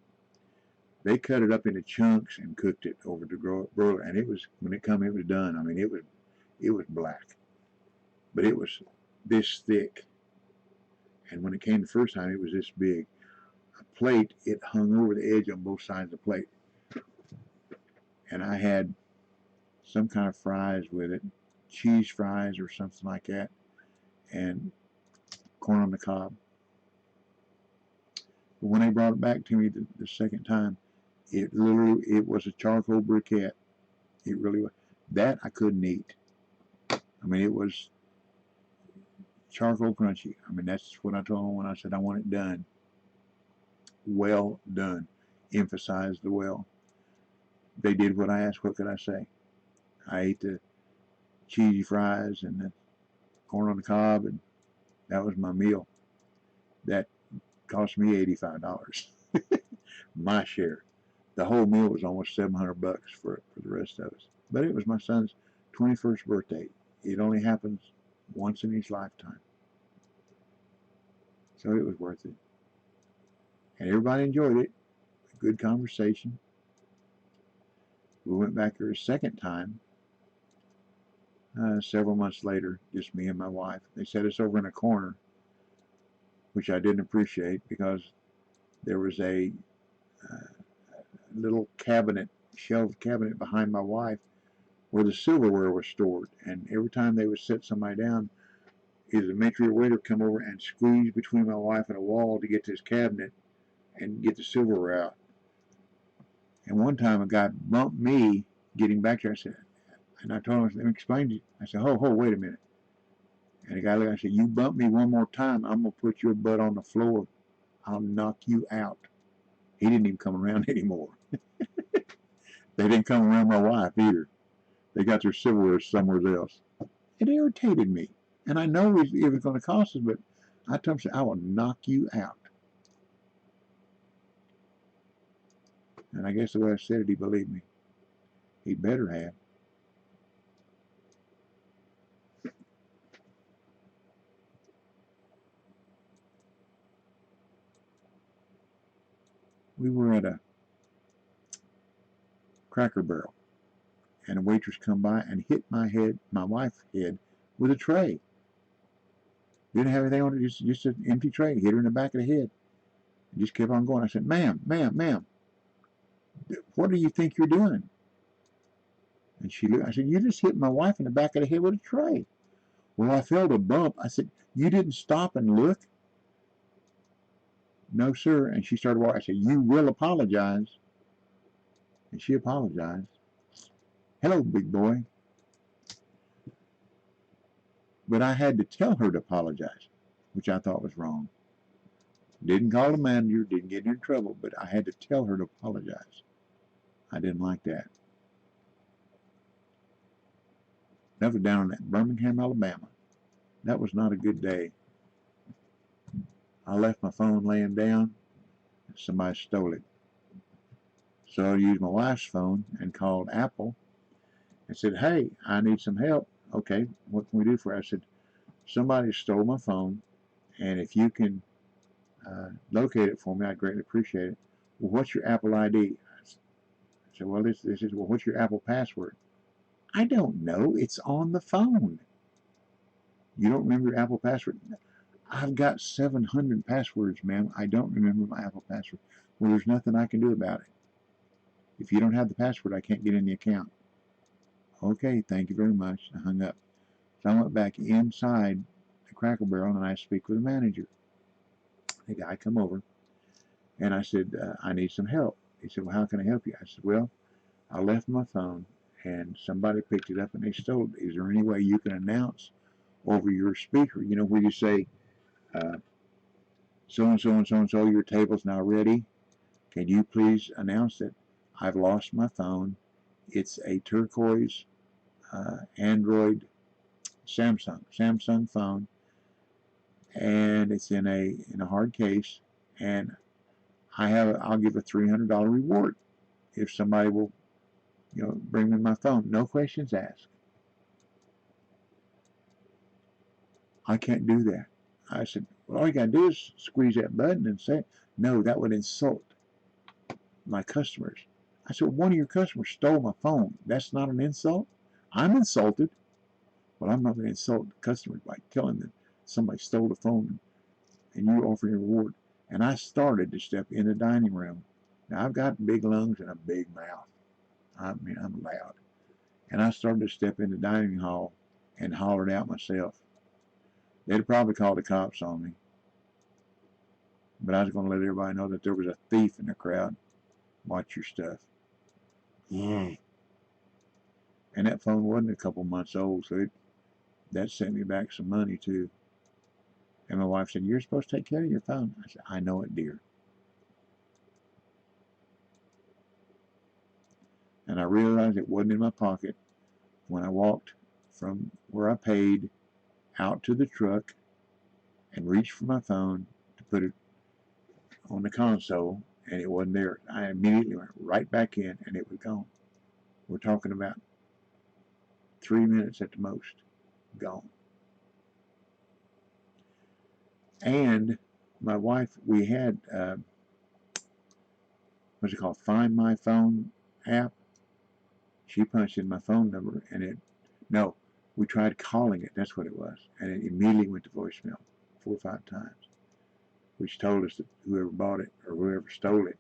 They cut it up into chunks and cooked it over the broiler, and it was, when it come, it was done. I mean, it was black, but it was this thick. And when it came the first time, it was this big. A plate, it hung over the edge on both sides of the plate, and I had some kind of fries with it, cheese fries or something like that, and corn on the cob. But when they brought it back to me the second time, it was a charcoal briquette. It really was. That I couldn't eat. I mean, it was charcoal crunchy. I mean, that's what I told them when I said I want it done. Well done. Emphasize the well. They did what I asked. What could I say? I ate the cheesy fries and the corn on the cob, and that was my meal. That cost me $85. My share. The whole meal was almost $700 for the rest of us. But it was my son's 21st birthday. It only happens once in his lifetime. So it was worth it. And everybody enjoyed it. A good conversation. We went back there a second time, several months later, just me and my wife. They set us over in a corner, which I didn't appreciate because there was a little cabinet, shelved cabinet behind my wife where the silverware was stored. And every time they would sit somebody down, either the maitre or waiter would come over and squeeze between my wife and a wall to get to this cabinet and get the silverware out. And one time a guy bumped me getting back there. I said, and I told him, let me explain to you. I said, wait a minute. And the guy looked, I said, you bump me one more time, I'm going to put your butt on the floor. I'll knock you out. He didn't even come around anymore. They didn't come around my wife either. They got their silverware somewhere else. It irritated me. And I know it was going to cost us, but I told him, I will knock you out. And I guess the way I said it, he believed me. He better have. We were at a Cracker Barrel, and a waitress come by and hit my wife's head, with a tray. Didn't have anything on it, just an empty tray. Hit her in the back of the head. And just kept on going. I said, ma'am, what do you think you're doing? And I said, you just hit my wife in the back of the head with a tray. Well, I felt a bump. I said, you didn't stop and look? No, sir. And she started walking. I said, you will apologize. And she apologized. Hello, big boy. But I had to tell her to apologize, which I thought was wrong. Didn't call the manager, didn't get in trouble, but I had to tell her to apologize. I didn't like that. That was down in Birmingham, Alabama. That was not a good day. I left my phone laying down, somebody stole it. So I used my wife's phone and called Apple and said, hey, I need some help. Okay, what can we do for you? I said, somebody stole my phone, and if you can locate it for me, I'd greatly appreciate it. Well, what's your Apple ID? I said, well, this is, well, what's your Apple password? I don't know. It's on the phone. You don't remember your Apple password? I've got 700 passwords, ma'am. I don't remember my Apple password. Well, there's nothing I can do about it. If you don't have the password, I can't get in the account. Okay, thank you very much. I hung up. So I went back inside the Cracker Barrel and I speak with the manager. The guy come over and I said, I need some help. He said, well, how can I help you? I said, well, I left my phone and somebody picked it up and they stole it. Is there any way you can announce over your speaker, you know, where you say, so-and-so and so-and-so, your table's now ready. Can you please announce that I've lost my phone? It's a turquoise Android Samsung phone, and it's in a hard case, and I'll give a $300 reward if somebody will, you know, bring me my phone. No questions asked. I can't do that. I said, well, all you gotta do is squeeze that button and say, no, that would insult my customers. I said, well, one of your customers stole my phone. That's not an insult? I'm insulted. Well, I'm not going to insult the customers by telling them somebody stole the phone and you offer a reward. And I started to step in the dining room. Now, I've got big lungs and a big mouth. I mean, I'm loud. And I started to step in the dining hall and hollered out myself. They'd probably call the cops on me. But I was going to let everybody know that there was a thief in the crowd. Watch your stuff. And that phone wasn't a couple months old, so that sent me back some money too. And my wife said, you're supposed to take care of your phone. I said, I know it, dear. And I realized it wasn't in my pocket when I walked from where I paid out to the truck and reached for my phone to put it on the console, and it wasn't there. I immediately went right back in, and it was gone. We're talking about 3 minutes at the most. Gone. And my wife, we had, what's it called, Find My Phone app. She punched in my phone number, and no, we tried calling it, that's what it was, and it immediately went to voicemail 4 or 5 times, which told us that whoever bought it or whoever stole it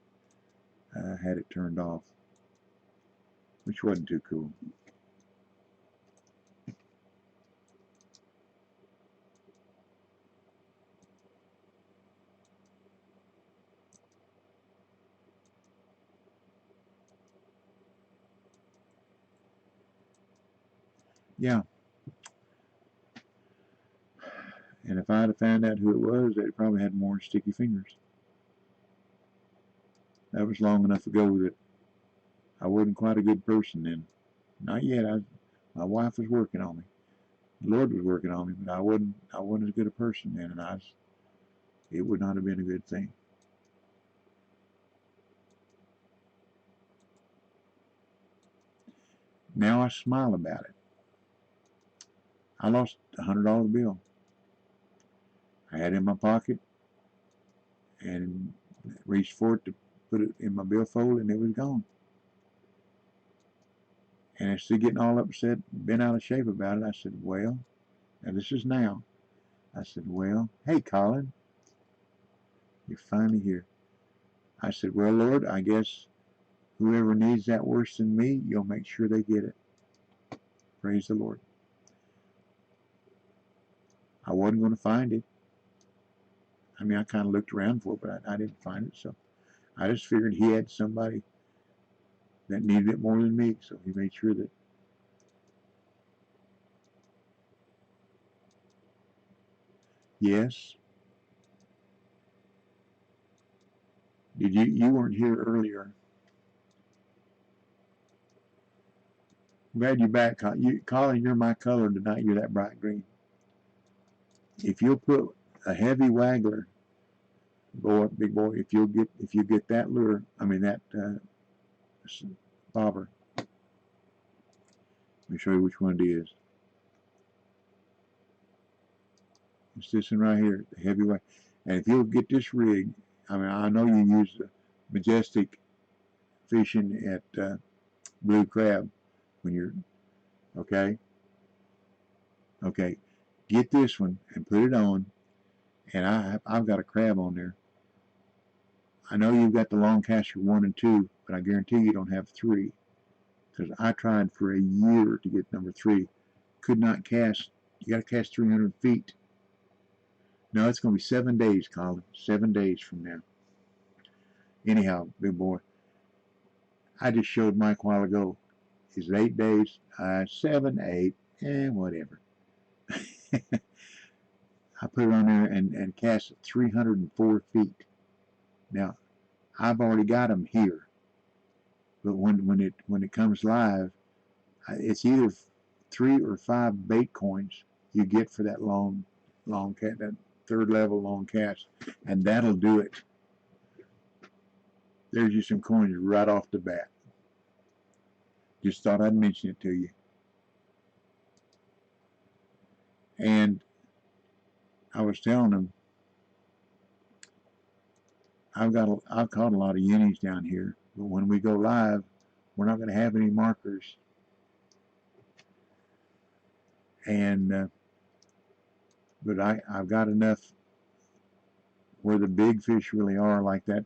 had it turned off, which wasn't too cool. Yeah, and if I'd have found out who it was, they'd probably had more sticky fingers. That was long enough ago that I wasn't quite a good person then. Not yet. My wife was working on me. The Lord was working on me, but I wasn't as good a person then, and it would not have been a good thing. Now I smile about it. I lost $100 bill. I had it in my pocket and reached for it to put it in my billfold, and it was gone. And instead of getting all upset, bent out of shape about it, I said, well, and this is now. I said, well, hey, Colin, you're finally here. I said, well, Lord, I guess whoever needs that worse than me, you'll make sure they get it. Praise the Lord. I wasn't going to find it. I mean, I kind of looked around for it, but I didn't find it. So I just figured he had somebody that needed it more than me. So he made sure that. Yes. You weren't here earlier. Glad you're back, Colin. You're my color tonight. You're that bright green. If you'll put a heavy waggler Boy, big boy, if you get that lure, I mean that bobber. Let me show you which one it is. It's this one right here, the heavyweight. And if you'll get this rig, I mean, I know you use the Majestic fishing at Blue Crab when you're okay. Okay, get this one and put it on. And I've got a crab on there. I know you've got the long caster 1 and 2, but I guarantee you don't have 3. Because I tried for a year to get number 3. Could not cast. You got to cast 300 feet. No, it's going to be 7 days, Colin. 7 days from now. Anyhow, big boy, I just showed Mike a while ago. Is 8 days? 7, 8, whatever. I put it on there and cast it 304 feet. Now, I've already got them here, but when it comes live, it's either 3 or 5 bait coins you get for that long cast, that 3rd level long cast, and that'll do it. There's you some coins right off the bat. Just thought I'd mention it to you. And I was telling them, I've caught a lot of unis down here, but when we go live, we're not going to have any markers. And but I've got enough where the big fish really are, like that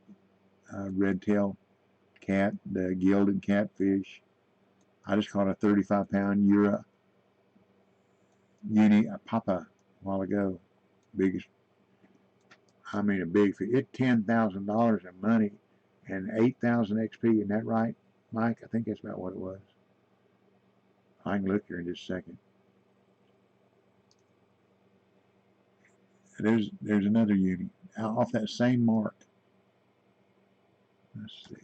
red-tailed cat, the gilded catfish. I just caught a 35-pound uni, a papa, a while ago. Biggest, I mean, a big fish. It's $10,000 in money and 8,000 XP. Isn't that right, Mike? I think that's about what it was. I can look here in just a second. There's another uni off that same mark. Let's see.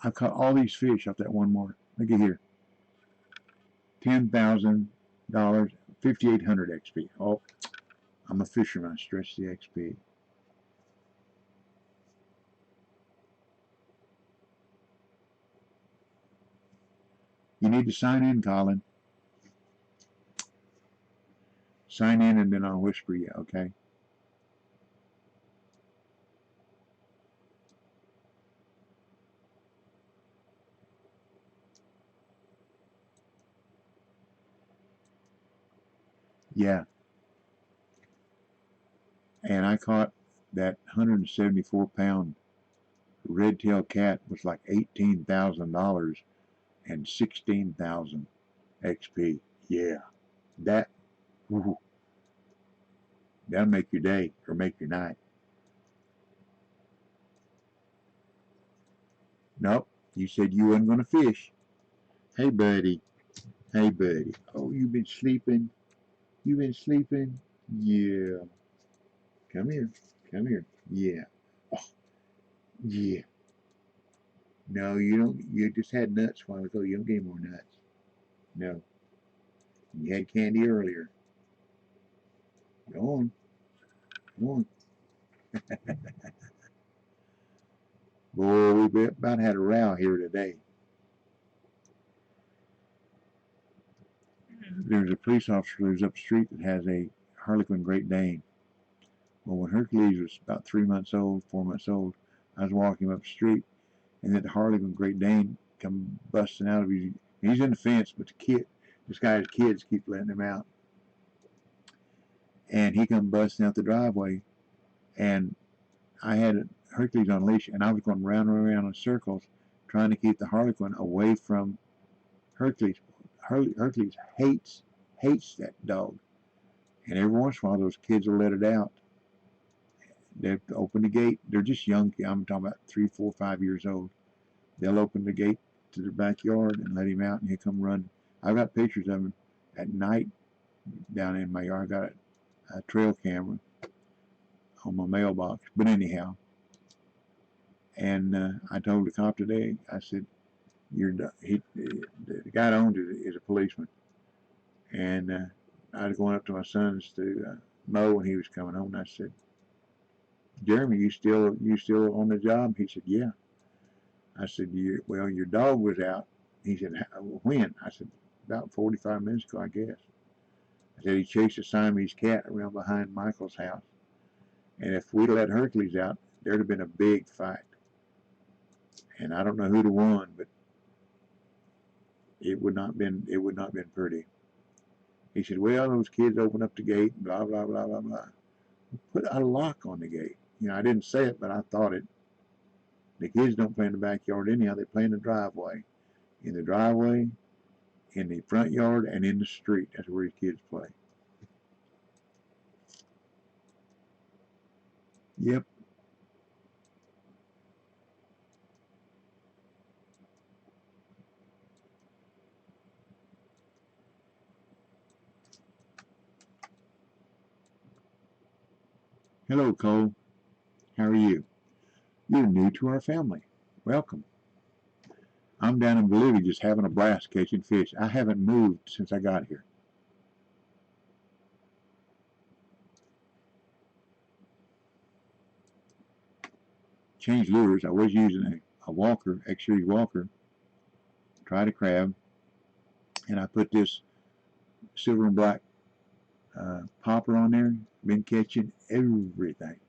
I've caught all these fish off that one mark. Look at here. $10,000, 5,800 XP. Oh, I'm a fisherman. Stretch the XP. You need to sign in, Colin. Sign in and then I'll whisper you, okay? Yeah. And I caught that 174-pound red-tailed cat was like $18,000 and 16,000 XP. Yeah. That, ooh, that'll make your day or make your night. Nope. You said you wasn't going to fish. Hey, buddy. Hey, buddy. Oh, you been sleeping? You been sleeping? Yeah. Come here. Come here. Yeah. Oh, yeah. No, you don't. You just had nuts a while ago. You don't get any more nuts. No. You had candy earlier. Go on. Go on. Boy, we about had a row here today. There's a police officer who lives up the street that has a Harlequin Great Dane. Well, when Hercules was about 3 months old, 4 months old, I was walking up the street, and that Harlequin Great Dane come busting out of his. He's in the fence, but this guy's kids keep letting him out, and he come busting out the driveway, and I had Hercules on leash, and I was going round and around in circles, trying to keep the Harlequin away from Hercules. Hercules hates that dog, and every once in a while those kids will let it out. They'll open the gate. They're just young. I'm talking about 3, 4, 5 years old. They'll open the gate to their backyard and let him out, and he'll come run. I've got pictures of him at night down in my yard. I got a trail camera on my mailbox. But anyhow, and I told the cop today, I said, the guy that owns it is a policeman. And I was going up to my son's to mow when he was coming home, and I said, "Jeremy, you still on the job?" He said, "Yeah." I said, "Well, your dog was out." He said, "When?" I said, "About 45 minutes ago, I guess." I said, "He chased a Siamese cat around behind Michael's house, and if we'd let Hercules out, there'd have been a big fight. And I don't know who'd have won, but it would not been pretty." He said, "Well, those kids opened up the gate, blah blah blah blah blah. Put a lock on the gate." I didn't say it, but I thought it. The kids don't play in the backyard anyhow. They play in the driveway. In the driveway, in the front yard, and in the street. That's where these kids play. Yep. Hello, Cole. How are you? You're new to our family. Welcome. I'm down in Bolivia just having a blast catching fish. I haven't moved since I got here. Changed lures. I was using a walker, X-Series walker, tried a crab, and I put this silver and black popper on there. Been catching everything.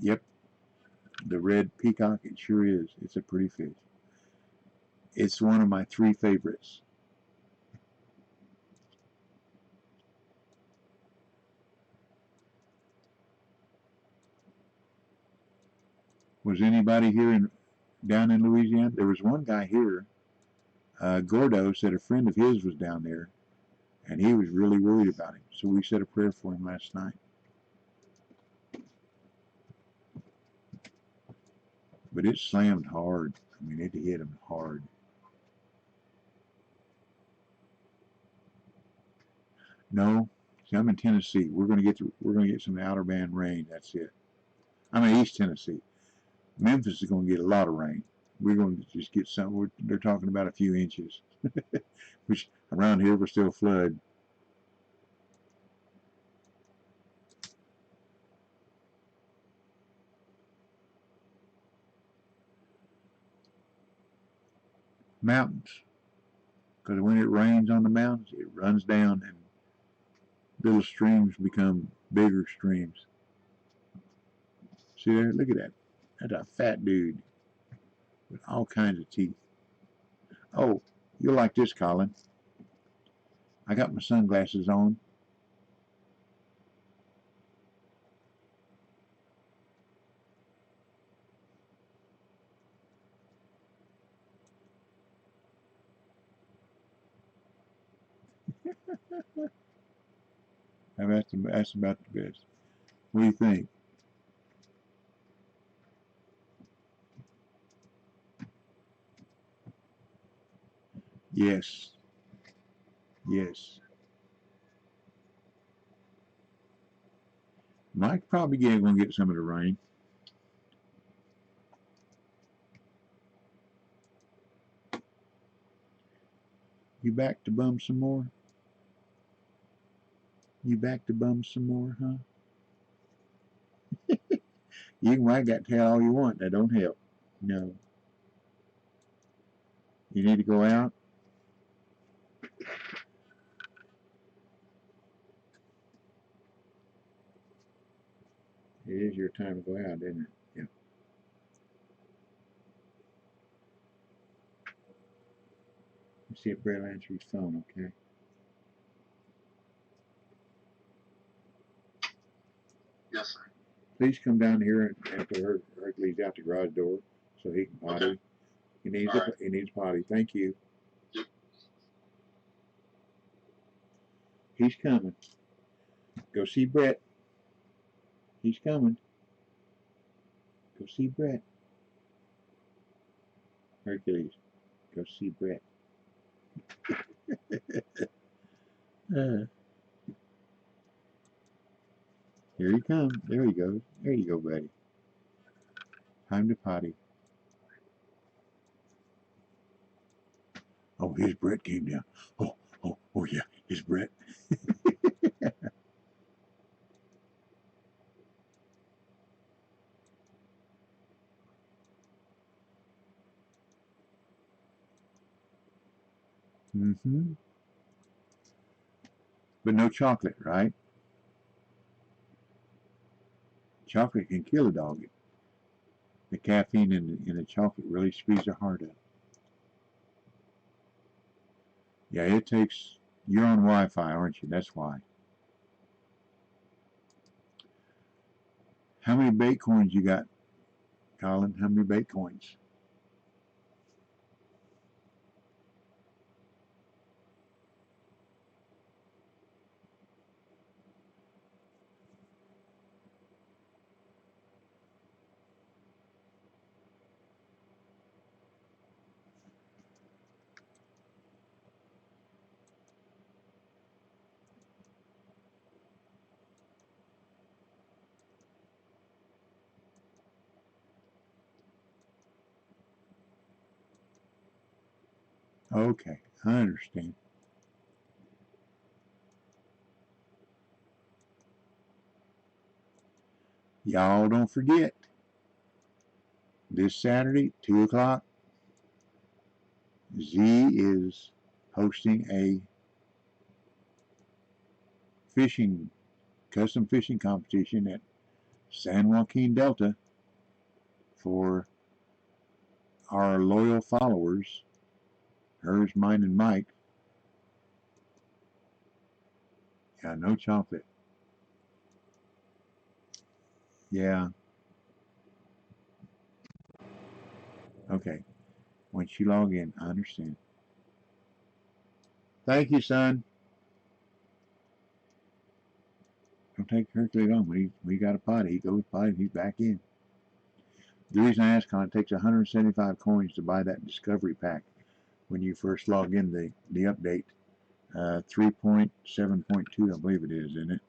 Yep, the red peacock, it sure is. It's a pretty fish. It's one of my three favorites. Was anybody here down in Louisiana? There was one guy here, Gordo, said a friend of his was down there, and he was really worried about him. So we said a prayer for him last night. But it slammed hard. I mean, it hit him hard. No, see, I'm in Tennessee. We're gonna get some outer band rain. That's it. I'm in East Tennessee. Memphis is gonna get a lot of rain. We're going to just get some. They're talking about a few inches, which around here we're still flood. Mountains, because when it rains on the mountains, it runs down and little streams become bigger streams. See there? Look at that. That's a fat dude with all kinds of teeth. Oh, you'll like this, Colin. I got my sunglasses on. That's about the best. What do you think? Yes, yes. Mike probably gonna get some of the rain. You back to bum some more? You back to bum some more, huh? You can wag that tail all you want. That don't help. No. You need to go out. It is your time to go out, isn't it? Yeah. Let's see if Brad answers his phone, okay? Yes, sir. Please come down here and put Hercules out the garage door so he can potty. Okay. He needs potty. Thank you. Yep. He's coming. Go see Brett. He's coming. Go see Brett. Hercules. Go see Brett. uh, Here he comes. There he goes. There you go, buddy. Time to potty. Oh, his Brett came down. Oh, yeah, his Brett. Mm-hmm. But no chocolate, right? Chocolate can kill a dog. The caffeine in the chocolate really speeds their heart up. Yeah, it takes. You're on Wi-Fi, aren't you? That's why. How many bait coins you got, Colin? How many bait coins? Okay, I understand. Y'all don't forget, this Saturday, 2 o'clock, Z is hosting a fishing, custom fishing competition at San Joaquin Delta for our loyal followers, hers, mine, and Mike. Yeah, no chocolate. Yeah, okay. Once you log in, I understand. Thank you, son. Don't take Hercules on. We got a potty. He goes potty, he's back in. The reason I ask, Con, it takes 175 coins to buy that discovery pack when you first log in the update. 3.7.2, I believe it is, isn't it?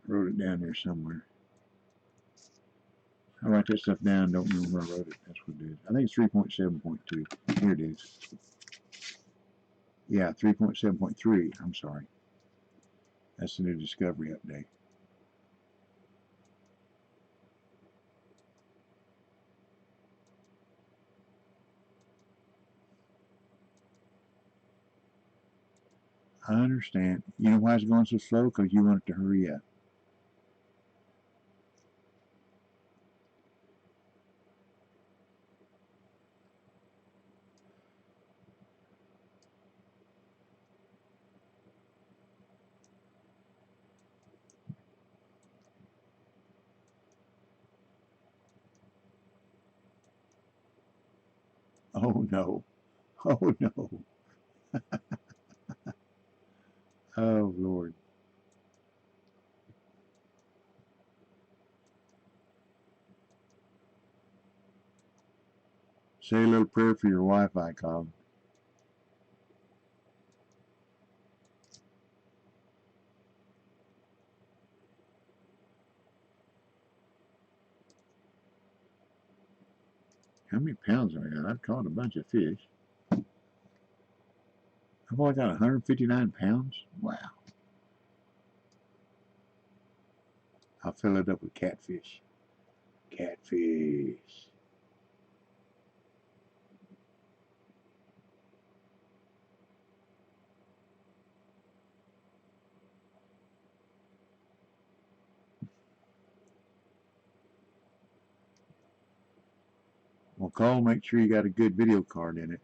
Wrote it down there somewhere. I write that stuff down, don't remember where I wrote it. That's what it is. I think it's 3.7.2. Here it is. Yeah, 3.7.3. I'm sorry. That's the new discovery update. I understand. You know why it's going so slow? Because you want it to hurry up. Oh no. Oh no. Oh Lord. Say a little prayer for your Wi-Fi, Colin. How many pounds have I got? I've caught a bunch of fish. I've only got 159 pounds. Wow. I'll fill it up with catfish. Catfish. Well, Cole, make sure you got a good video card in it.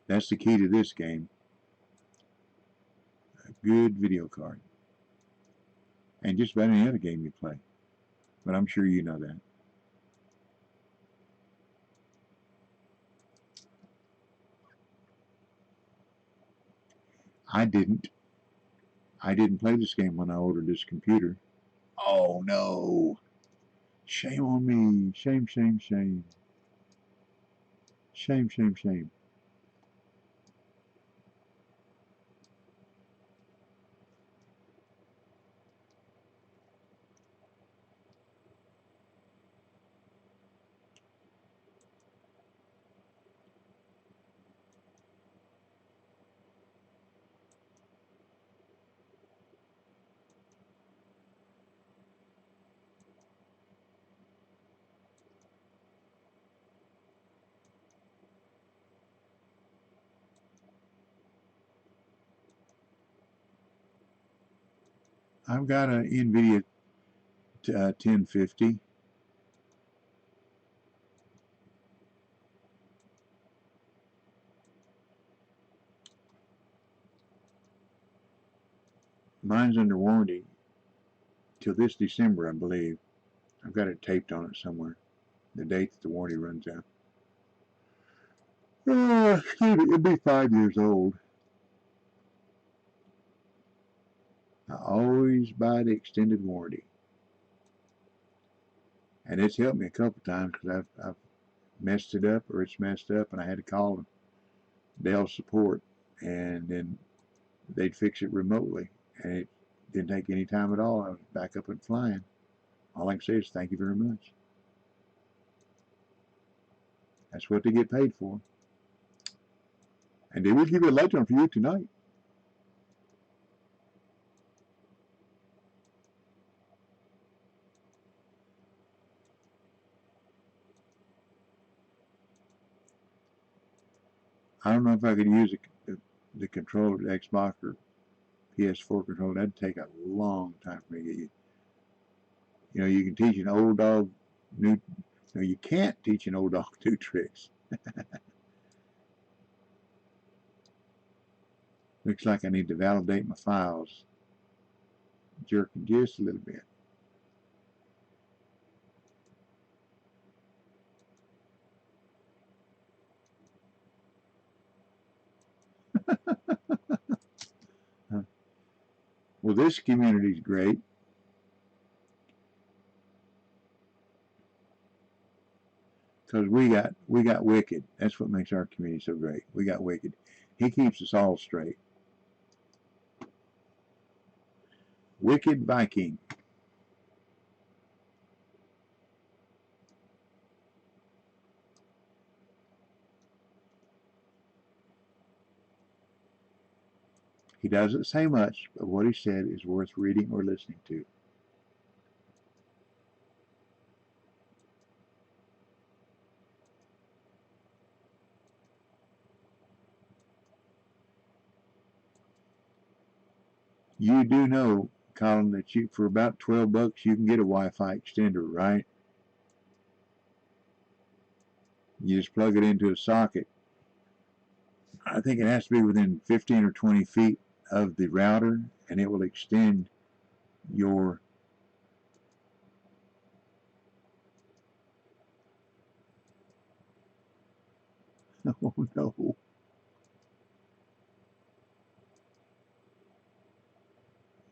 That's the key to this game. A good video card. And just about any other game you play. But I'm sure you know that. I didn't. I didn't play this game when I ordered this computer. Oh no. Shame on me. Shame, shame, shame. Shame, shame, shame. I've got an NVIDIA 1050. Mine's under warranty till this December, I believe. I've got it taped on it somewhere. The date that the warranty runs out. It'll be 5 years old. I always buy the extended warranty. And it's helped me a couple times because I've messed it up or it's messed up and I had to call Dell support and then they'd fix it remotely. And it didn't take any time at all. I was back up and flying. All I can say is thank you very much. That's what they get paid for. And they will give you a late one for you tonight. I don't know if I could use the controller, the Xbox or PS4 controller. That'd take a long time for me to get you. You know, you can teach an old dog new. No, you can't teach an old dog new tricks. Looks like I need to validate my files. Jerking just a little bit. Well, this community is great because we got Wicked. That's what makes our community so great. We got Wicked. He keeps us all straight. Wicked Viking. He doesn't say much, but what he said is worth reading or listening to. You do know, Colin, that you for about $12 you can get a Wi-Fi extender, right? You just plug it into a socket. I think it has to be within 15 or 20 feet of the router, and it will extend your oh no.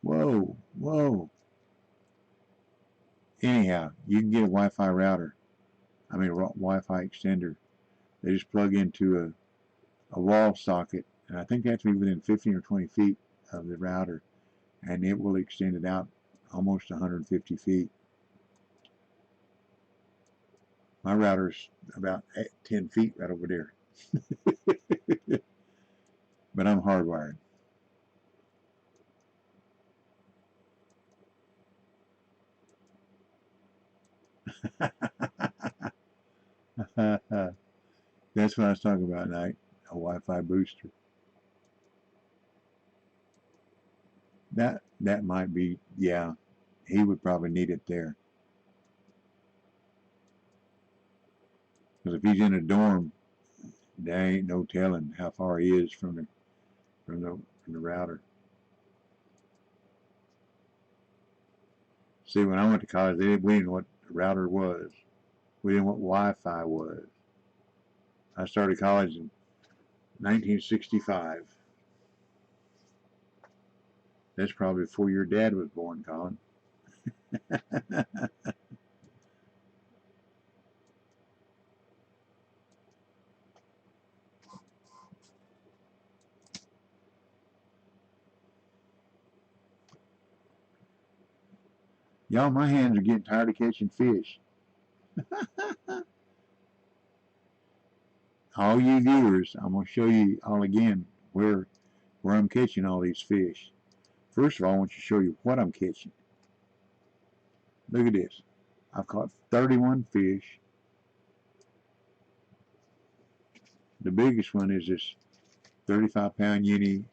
Whoa, whoa. Anyhow, you can get a Wi-Fi router. I mean, a Wi-Fi extender. They just plug into a wall socket, and I think they have to be within 15 or 20 feet of the router, and it will extend it out almost 150 feet. My router's about 10 feet right over there. But I'm hardwired. That's what I was talking about tonight, a Wi-Fi booster. That might be, yeah, he would probably need it there. Because if he's in a dorm, there ain't no telling how far he is from the router. See, when I went to college, we didn't know what a router was. We didn't know what Wi-Fi was. I started college in 1965. That's probably before your dad was born, Colin. Y'all, my hands are getting tired of catching fish. All you viewers, I'm going to show you all again where I'm catching all these fish. First of all, I want to show you what I'm catching. Look at this. I've caught 31 fish. The biggest one is this 35-pound uni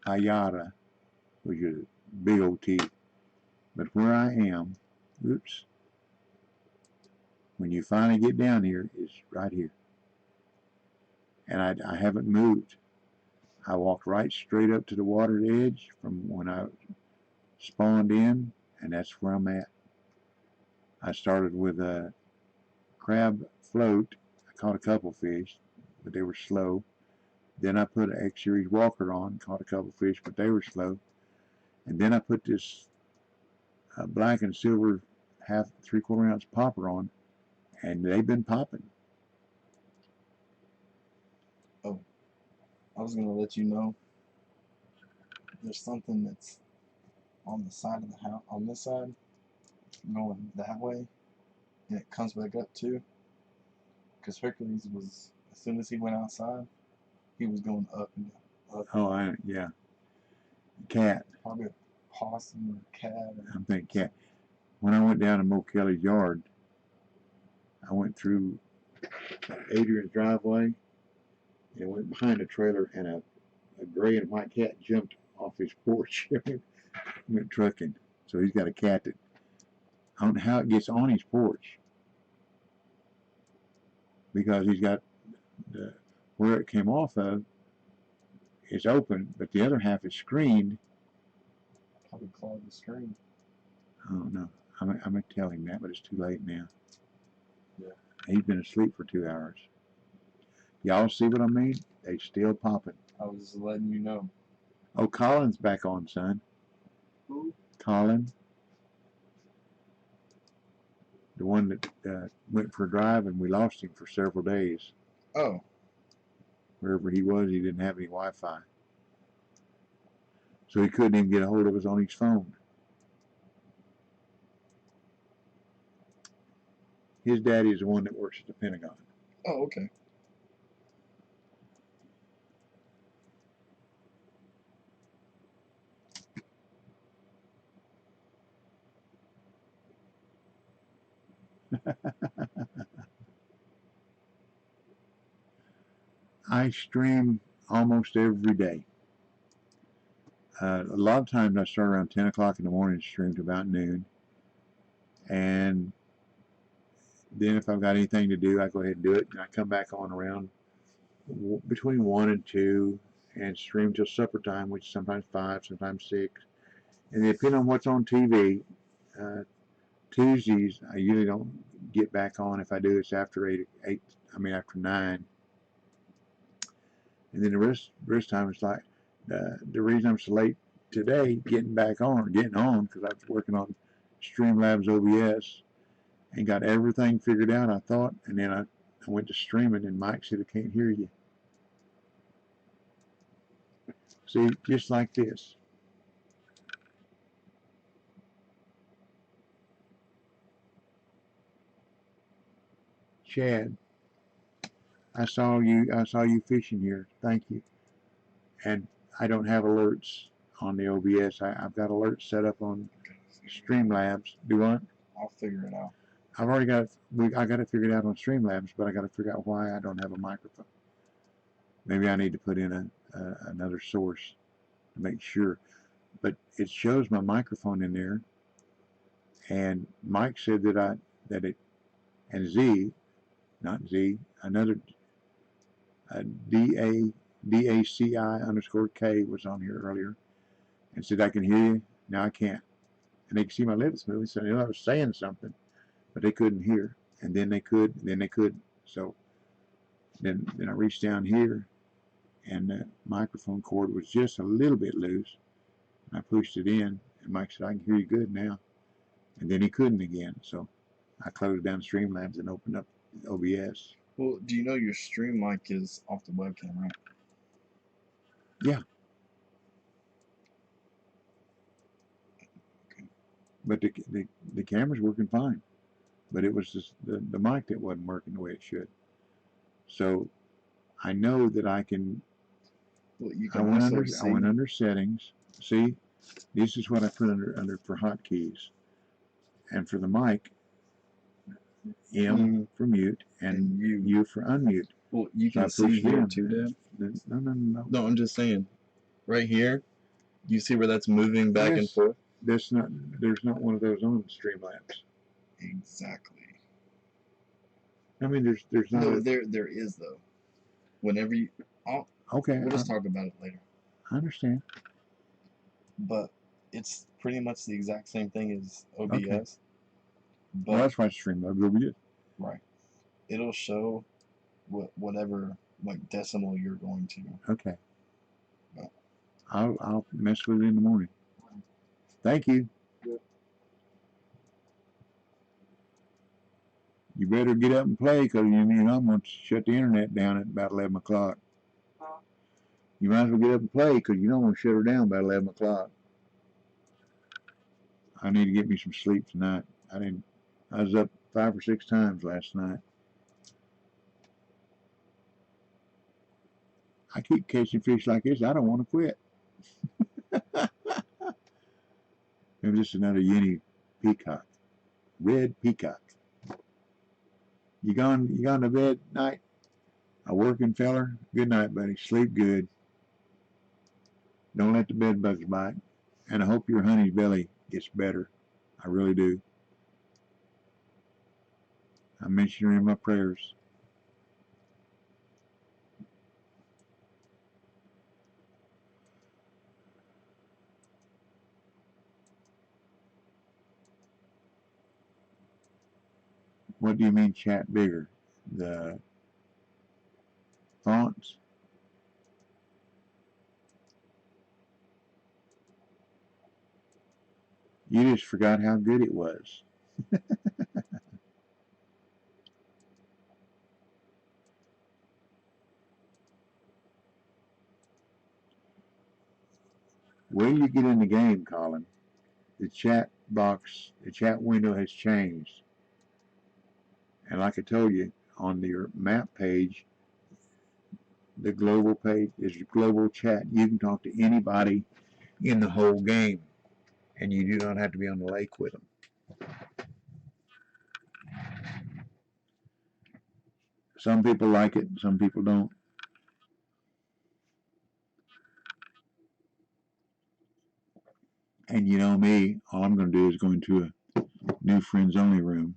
Ayara, which is big old T. But where I am, oops, when you finally get down here, is right here. And I haven't moved. I walked right straight up to the water edge from when I spawned in, and that's where I'm at. I started with a crab float. I caught a couple fish, but they were slow. Then I put an X-Series walker on, caught a couple fish, but they were slow. And then I put this black and silver half, 3/4 ounce popper on, and they've been popping. Oh, I was gonna let you know. There's something that's on the side of the house, on this side, going that way, and it comes back up too. Because Hercules was, as soon as he went outside, he was going up and down. Up. Oh, yeah. Cat. Probably a possum or a cat. I'm thinking cat. When I went down to Mo Kelly's yard, I went through Adrian's driveway and went behind a trailer, and a gray and white cat jumped off his porch. Went trucking. So he's got a cat that, I don't know how it gets on his porch, because he's got where it came off of is open, but the other half is screened. Probably clawed the screen. I don't know. I'm going to tell him that, but it's too late now. Yeah. He's been asleep for 2 hours. Y'all see what I mean? They still popping. I was just letting you know. Oh, Colin's back on, son. Who? Colin. The one that went for a drive and we lost him for several days. Oh. Wherever he was, he didn't have any Wi-Fi. So he couldn't even get a hold of us on his phone. His daddy is the one that works at the Pentagon. Oh, okay. I stream almost every day. A lot of times I start around 10 o'clock in the morning and stream to about noon. And then if I've got anything to do, I go ahead and do it. And I come back on around between 1 and 2 and stream till supper time, which is sometimes 5, sometimes 6. And depending on what's on TV, Tuesdays I usually don't get back on. If I do, it's after after 9. And then the rest of the time it's like, the reason I'm so late today getting on, because I was working on Streamlabs OBS and got everything figured out, I thought, and then I went to streaming and Mike said, I can't hear you. See, just like this. Chad, I saw you fishing here. Thank you. And I don't have alerts on the OBS. I've got alerts set up on Streamlabs. Do what? I'll figure it out. I've already got it figured out on Streamlabs, but I got to figure out why I don't have a microphone. Maybe I need to put in another source to make sure. But it shows my microphone in there, and Mike said and another DACI_K was on here earlier, and said I can hear you. Now I can't, and they could see my lips moving, so they knew I was saying something, but they couldn't hear. And then they could, and then they couldn't. So then I reached down here, and the microphone cord was just a little bit loose. And I pushed it in, and Mike said, I can hear you good now. And then he couldn't again. So I closed down Streamlabs and opened up OBS. Well, do you know your stream mic is off the webcam, right? Yeah. Okay. But the camera's working fine. But it was just the mic that wasn't working the way it should. So I know that I can. Well, you I can went under settings. See, this is what I put under for hotkeys. And for the mic, M for mute and U for unmute. Well, you can see here too, Dad. No. No, I'm just saying, right here, You see where that's moving back and Yes. forth? There's not one of those on Streamlabs. Exactly. I mean, there's not. No, there is though. Whenever you, Okay, we'll just talk about it later. I understand. But it's pretty much the exact same thing as OBS. Okay. But Well, that's why Streamlabs will be it. right, it'll show whatever like decimal you're going to. Okay. But I'll mess with it in the morning. Thank you. Yeah. You better get up and play, because I'm going to shut the internet down at about 11 o'clock. You might as well get up and play, because you don't want to shut her down by 11 o'clock. I need to get me some sleep tonight. I was up 5 or 6 times last night. I keep catching fish like this. I don't want to quit. Maybe just another Uni peacock. Red peacock. You gone to bed tonight? A working feller? Good night, buddy. Sleep good. Don't let the bed bugs bite. And I hope your honey's belly gets better. I really do. I mention her in my prayers. What do you mean chat bigger? The fonts? You just forgot how good it was. When you get in the game, Colin, the chat window has changed. And like I told you, on your map page, the global page is global chat. You can talk to anybody in the whole game, and you do not have to be on the lake with them. Some people like it, some people don't. And you know me, all I'm going to do is go into a new friends only room,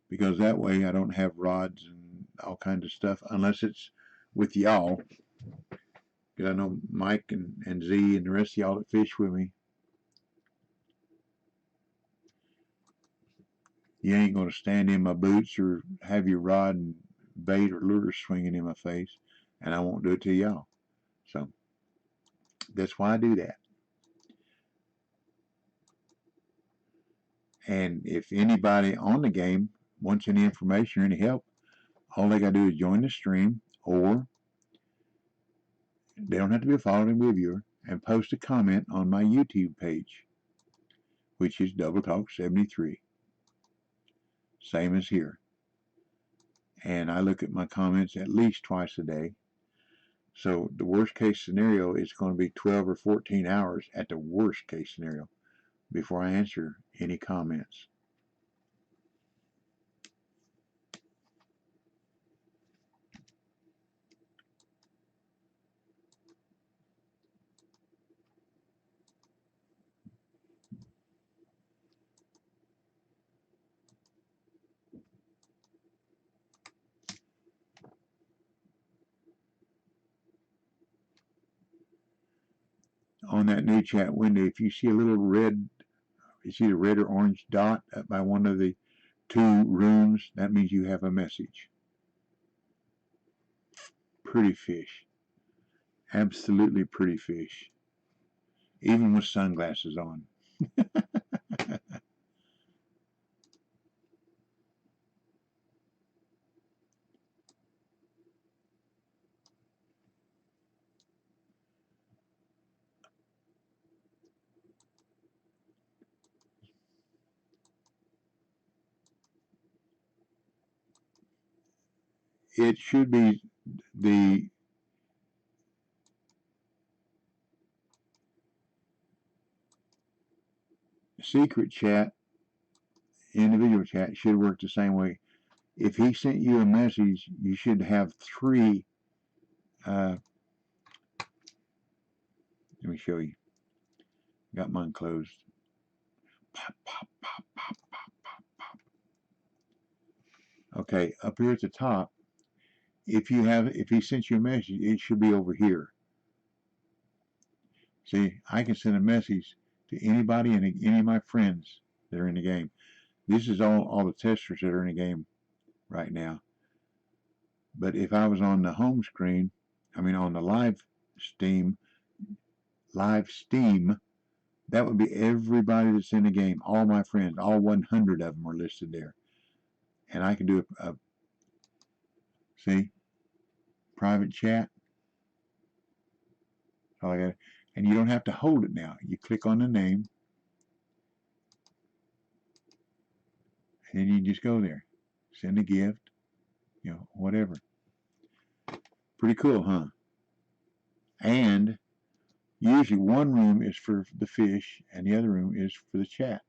because that way I don't have rods and all kinds of stuff, unless it's with y'all. Because I know Mike and Z and the rest of y'all that fish with me, you ain't going to stand in my boots or have your rod and bait or lure swinging in my face, and I won't do it to y'all. So that's why I do that. And if anybody on the game wants any information or any help, all they got to do is join the stream, or they don't have to be a follower, be a viewer, and post a comment on my YouTube page, which is Double Talk 73. Same as here. And I look at my comments at least twice a day. So the worst case scenario is going to be 12 or 14 hours at the worst case scenario before I answer any comments. On that new chat window, if you see a little red, you see the red or orange dot up by one of the 2 rooms, that means you have a message. Pretty fish. Absolutely pretty fish. Even with sunglasses on. It should be the secret chat, individual chat should work the same way. If he sent you a message, you should have 3. Let me show you. Got mine closed. Pop, pop, pop, pop, pop, pop, pop. Okay, up here at the top, if he sent you a message, it should be over here. See, I can send a message to anybody and any of my friends that are in the game. This is all the testers that are in the game right now. But if I was on the home screen, on the live Steam, that would be everybody that's in the game. All my friends, all 100 of them are listed there. And I can do see, private chat. All I got, and you don't have to hold it now. You click on the name, and then you just go there. Send a gift, whatever. Pretty cool, huh? And usually one room is for the fish, and the other room is for the chat.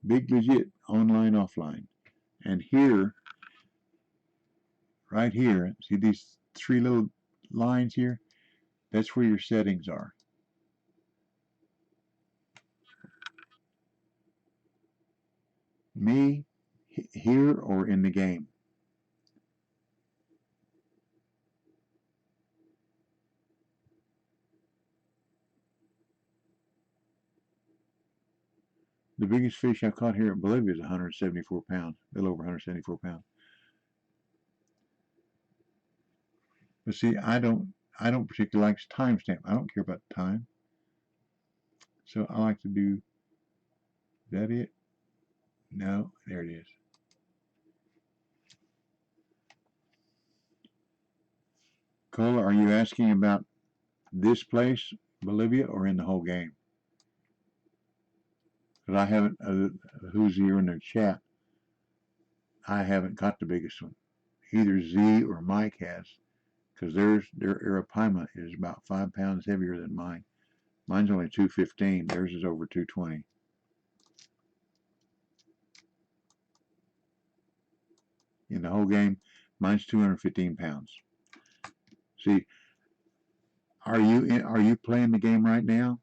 Big legit, online, offline. And here, right here, see these three little lines here? That's where your settings are. Me, here or in the game. The biggest fish I've caught here in Bolivia is 174 pounds, a little over 174 pounds. But see, I don't particularly like timestamp. I don't care about time. So I like to do, is that it? No, there it is. Cola, are you asking about this place, Bolivia, or in the whole game? Because I haven't, who's here in the chat, I haven't caught the biggest one. Either Z or Mike has, because their Arapaima is about 5 pounds heavier than mine. Mine's only 215. Theirs is over 220. In the whole game, mine's 215 pounds. See, are you playing the game right now?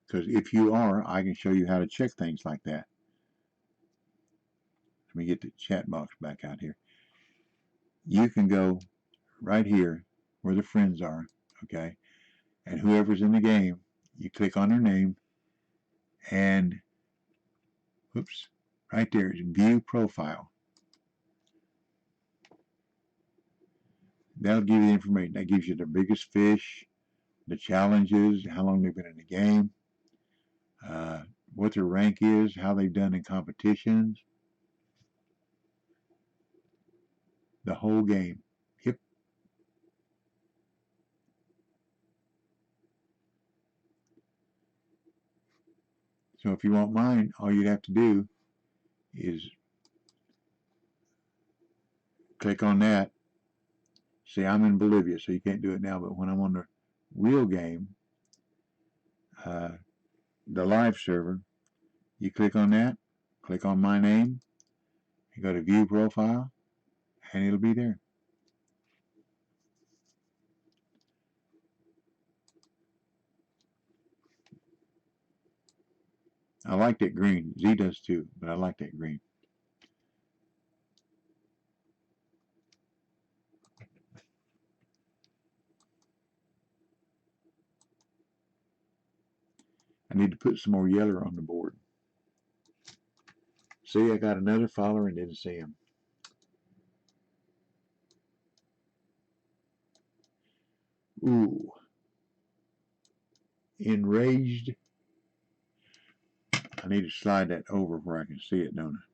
Because if you are, I can show you how to check things like that. Let me get the chat box back out here. You can go right here where the friends are, okay? And whoever's in the game, you click on their name, and whoops, right there is view profile. That'll give you the information. That gives you the biggest fish, the challenges, how long they've been in the game, what their rank is, how they've done in competitions, the whole game. Yep. So if you want mine, all you'd have to do is click on that. See, I'm in Bolivia, so you can't do it now, but when I'm on the real game, the live server, you click on that, click on my name, you go to view profile, and it'll be there. I like that green. Z does too, but I like that green. I need to put some more yellow on the board. See, I got another follower and didn't see him. Ooh. Enraged. I need to slide that over where I can see it, don't I?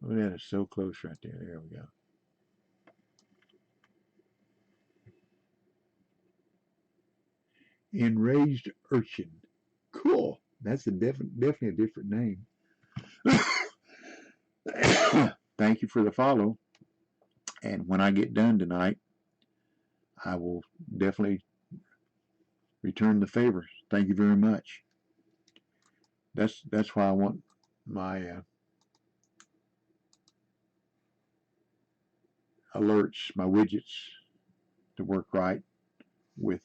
Oh, that is so close right there. There we go. Enraged Urchin. Cool. That's definitely a different name. Thank you for the follow. And when I get done tonight, I will definitely return the favor. Thank you very much. That's why I want my alerts, my widgets to work right with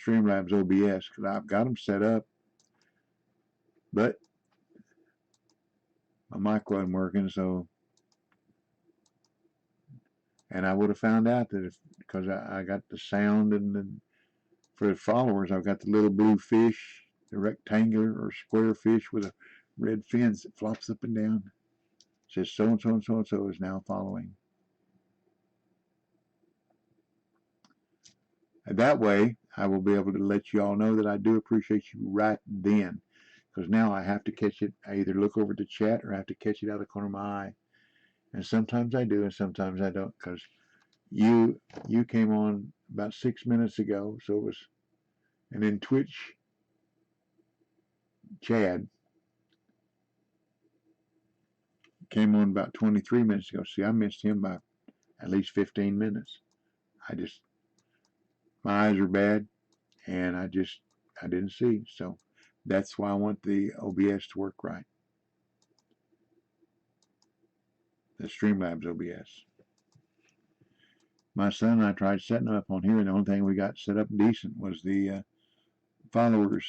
Streamlabs OBS because I've got them set up, but my mic wasn't working, so and I would have found out that if because I got the sound and for the followers, I've got the little blue fish, the rectangular or square fish with a red fins that flops up and down. It says so and so and so and so is now following. And that way, I will be able to let you all know that I do appreciate you right then. Because now I have to catch it. I either look over the chat or I have to catch it out of the corner of my eye. And sometimes I do and sometimes I don't. Because you came on about 6 minutes ago. So it was, and then Twitch, Chad, came on about 23 minutes ago. See, I missed him by at least 15 minutes. I just, my eyes are bad and I didn't see. So that's why I want the OBS to work right. The Streamlabs OBS. My son and I tried setting up on here, and the only thing we got set up decent was the followers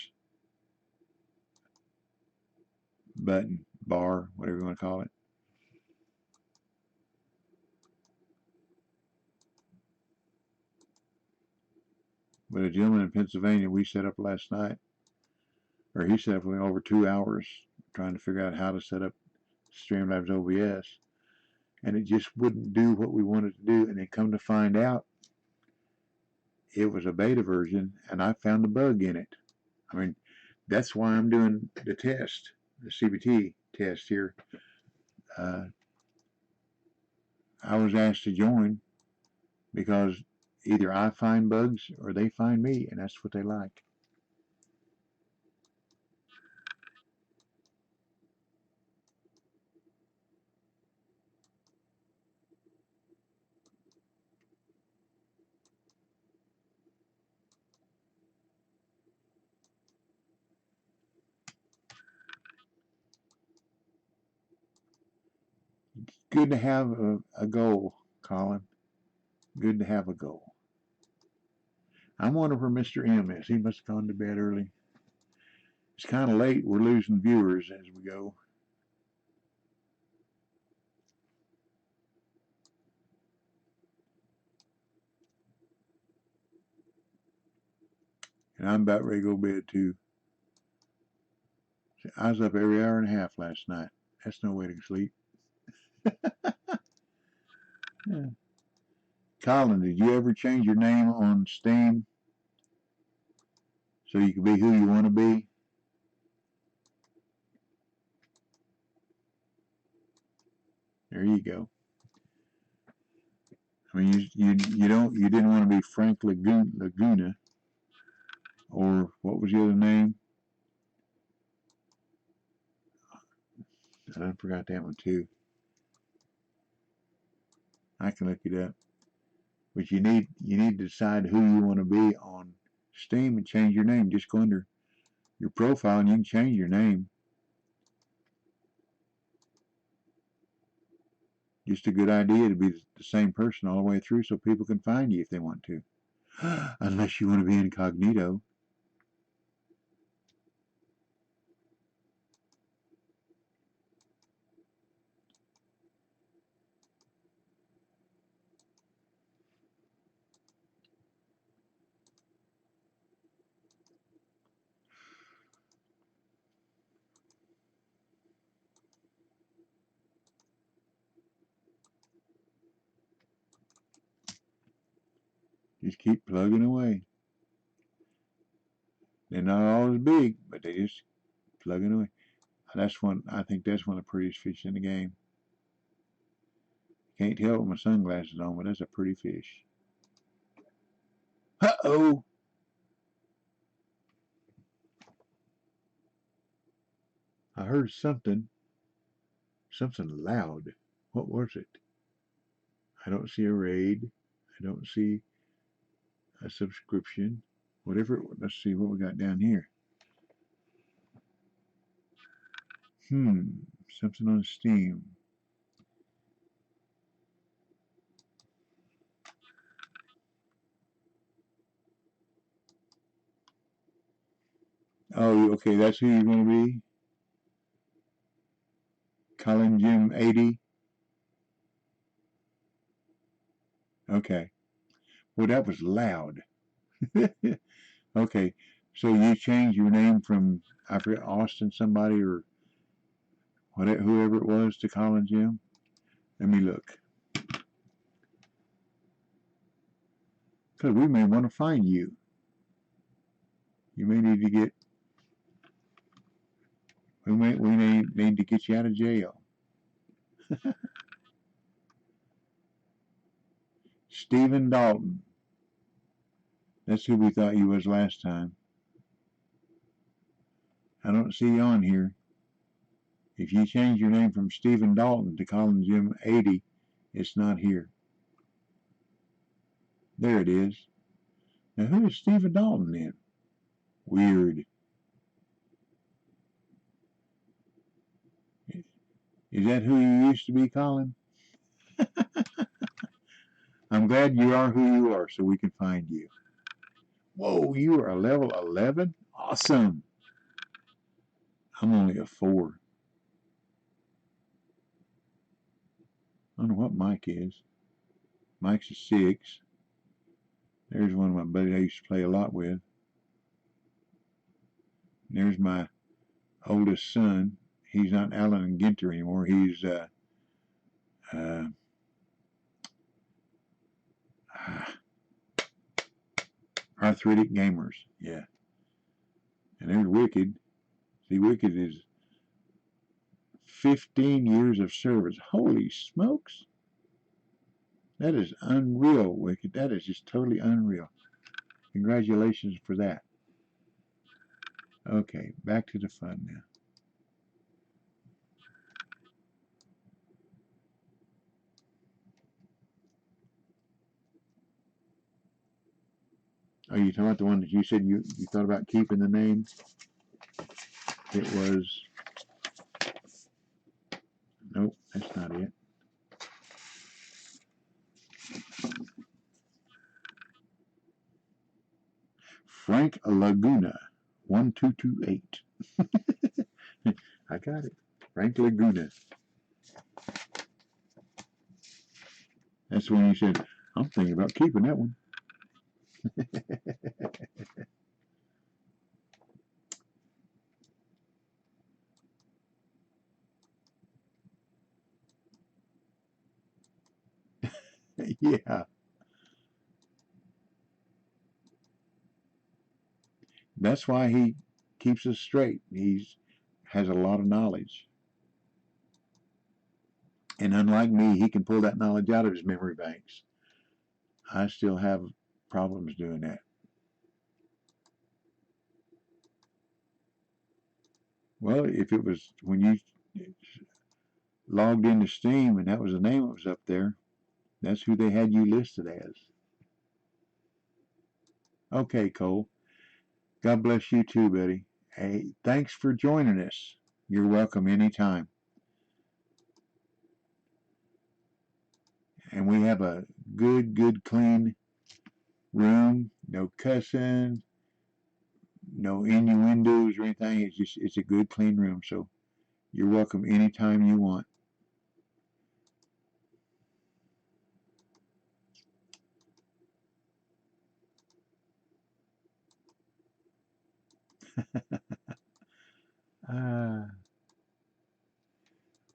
button, bar, whatever you want to call it. But a gentleman in Pennsylvania we set up last night, or he set up for over 2 hours trying to figure out how to set up Streamlabs OBS, and it just wouldn't do what we wanted to do. And then come to find out, it was a beta version, and I found a bug in it. I mean, that's why I'm doing the test, the CBT test here. I was asked to join because either I find bugs or they find me, and that's what they like. Good to have a goal, Colin. Good to have a goal. I'm wondering where Mr. M is. He must have gone to bed early. It's kind of late. We're losing viewers as we go. And I'm about ready to go to bed too. I was up every hour and a half last night. That's no way to sleep. Yeah. Colin, did you ever change your name on Steam so you can be who you want to be? There you go. I mean, you didn't want to be Frank Laguna, or what was the other name? I forgot that one too. I can look it up. But you need to decide who you want to be on Steam and change your name. Just go under your profile and you can change your name. Just a good idea to be the same person all the way through so people can find you if they want to. Unless you want to be incognito. Just keep plugging away. They're not always big, but they just plugging away. That's one. I think that's one of the prettiest fish in the game. Can't tell with my sunglasses on, but that's a pretty fish. Uh-oh! I heard something loud. What was it? I don't see a raid. I don't see a subscription. Whatever. Let's see what we got down here. Something on Steam. Oh, okay. That's who you're going to be. Colin Jim 80. Okay. Well, that was loud. Okay. So you changed your name from, I forget, Austin somebody or whatever, whoever it was to Colin Jim? Let me look. Because we may want to find you. You may need to get, we may need to get you out of jail. Stephen Dalton. That's who we thought you was last time. I don't see you on here. If you change your name from Stephen Dalton to Colin Jim 80, it's not here. There it is. Now who is Stephen Dalton then? Weird. Is that who you used to be, Colin? I'm glad you are who you are so we can find you. Whoa, you are a level 11? Awesome. I'm only a 4. I don't know what Mike is. Mike's a 6. There's one of my buddies I used to play a lot with. There's my oldest son. He's not Alan and Ginter anymore. He's uh, Arthritic Gamers. Yeah. And there's Wicked. See, Wicked is 15 years of service. Holy smokes. That is unreal, Wicked. That is just totally unreal. Congratulations for that. Okay, back to the fun now. Oh, you talking about the one that you said you thought about keeping the name? It was, nope, that's not it. Frank Laguna, 1228. I got it. Frank Laguna. That's the one you said, I'm thinking about keeping that one. Yeah, that's why he keeps us straight. He's has a lot of knowledge. And unlike me, he can pull that knowledge out of his memory banks. I still have problems doing that. Well, if it was when you logged into Steam and that was the name that was up there, that's who they had you listed as. Okay, Cole. God bless you too, buddy. Hey, thanks for joining us. You're welcome anytime. And we have a good, clean room. No cussing, no innuendos or anything. It's a good, clean room. So you're welcome anytime you want.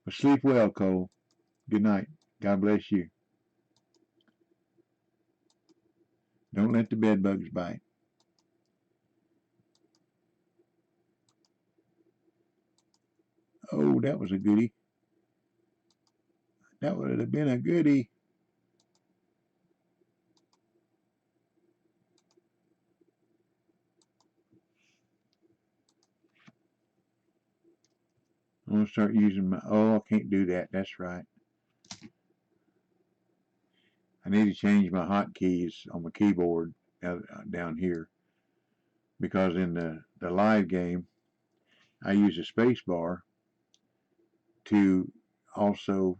Well, sleep well, Cole. Good night. God bless you. Don't let the bed bugs bite. Oh, that was a goodie. That would have been a goodie. I'm going to start using my. Oh, I can't do that. That's right. I need to change my hotkeys on my keyboard down here because in the live game I use a space bar to also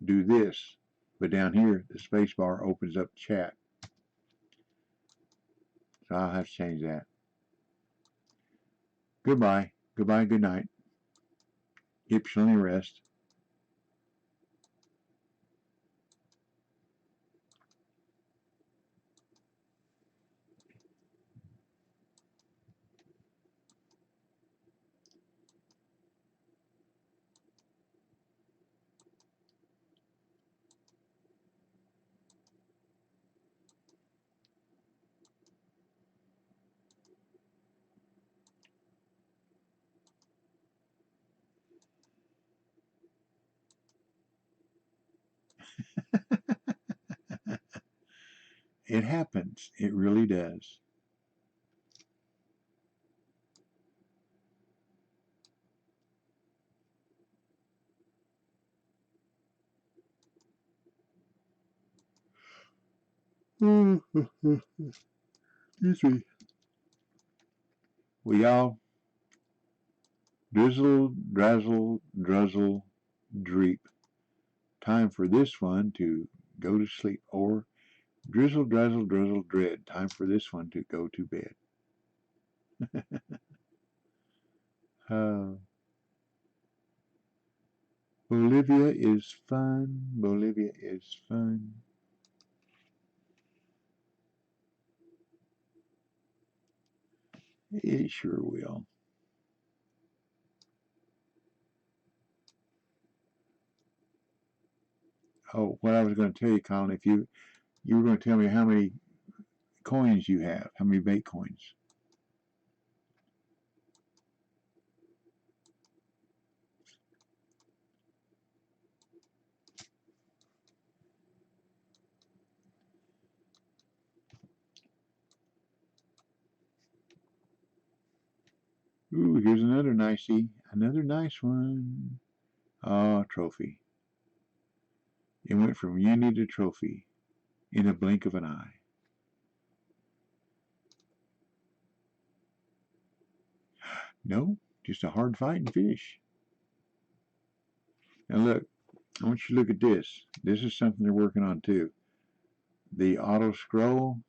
do this. But down here, the space bar opens up chat. So I'll have to change that. Goodbye. Goodbye. Good night. Hips on your rest. It happens. It really does. Excuse me. Well, y'all, drizzle, drazzle, druzzle, dreep. Time for this one to go to sleep. Or drizzle, drazzle, drizzle, dread. Time for this one to go to bed. uh, Bolivia is fun. Bolivia is fun. It sure will. Oh, what I was going to tell you, Colin, if you were going to tell me how many coins you have, how many bait coins. Ooh, here's another nicey, another nice one. Ah, trophy. It went from uni to trophy in a blink of an eye. No, just a hard fighting fish. Now look, I want you to look at this. This is something they're working on too. The auto scroll.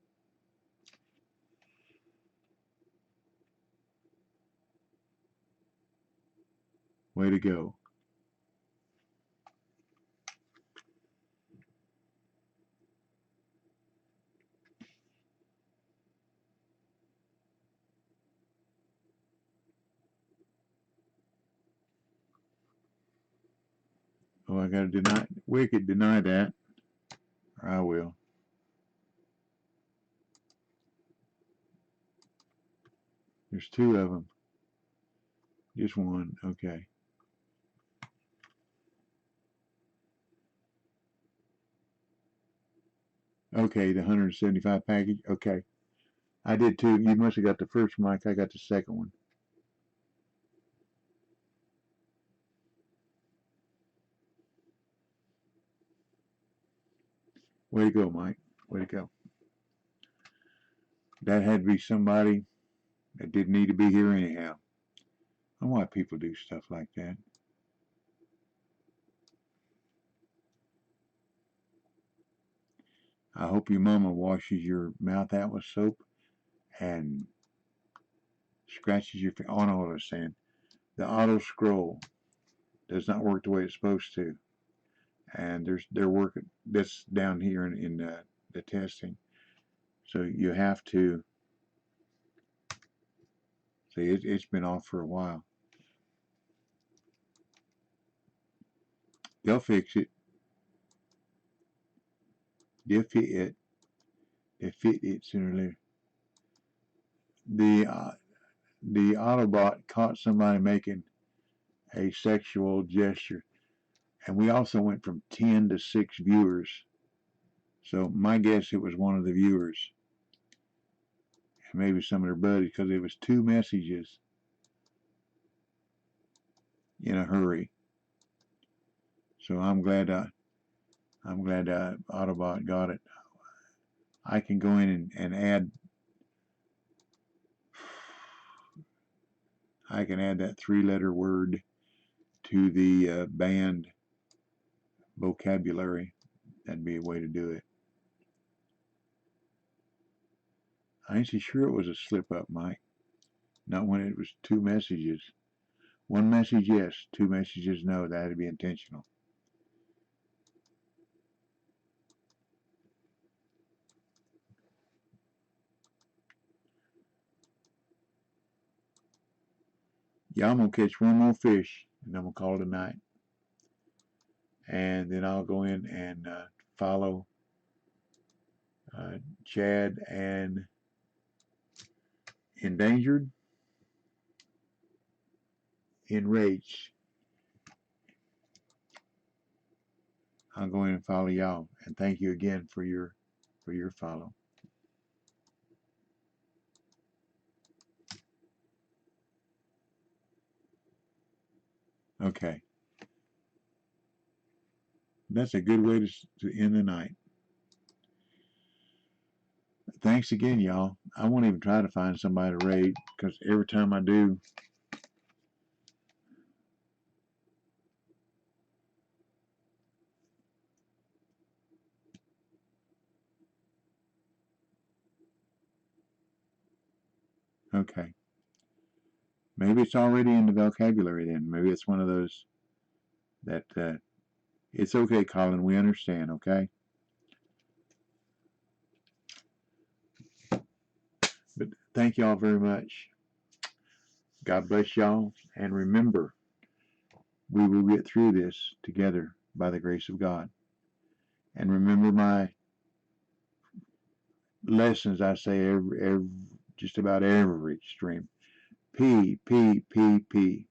Way to go. Oh, I gotta deny, wicked deny that. Or I will. There's two of them. Just one. Okay. Okay, the 175 package. Okay. I did too. You must have got the first mic. I got the second one. Way to go, Mike. Way to go. That had to be somebody that didn't need to be here anyhow. I don't know why people do stuff like that. I hope your mama washes your mouth out with soap and scratches your face. Oh, no, what I was saying. The auto scroll does not work the way it's supposed to. And they're working this down here in the testing. So you have to see it's been off for a while. They'll fix it. They'll fit it. They fit it sooner or later. The Autobot caught somebody making a sexual gesture, and we also went from 10 to 6 viewers. So my guess it was one of the viewers, and maybe some of their buddies, because it was two messages in a hurry. So I'm glad I'm glad Autobot got it. I can go in and add. I can add that 3-letter word to the band vocabulary. That'd be a way to do it. I ain't so sure it was a slip up, Mike. Not when it was 2 messages. 1 message, yes. 2 messages, no. That had to be intentional. Yeah, I'm gonna catch one more fish, and I'm gonna call it a night. And then I'll go in and follow Chad and Endangered, Enraged. I'll go in and follow y'all. And thank you again for your follow. Okay. That's a good way to end the night. Thanks again, y'all. I won't even try to find somebody to raid because every time I do, okay. Maybe it's already in the vocabulary then. Maybe it's one of those that it's okay, Colin. We understand, okay? But thank y'all very much. God bless y'all. And remember, we will get through this together by the grace of God. And remember my lessons I say every just about every stream. P, P, P, P.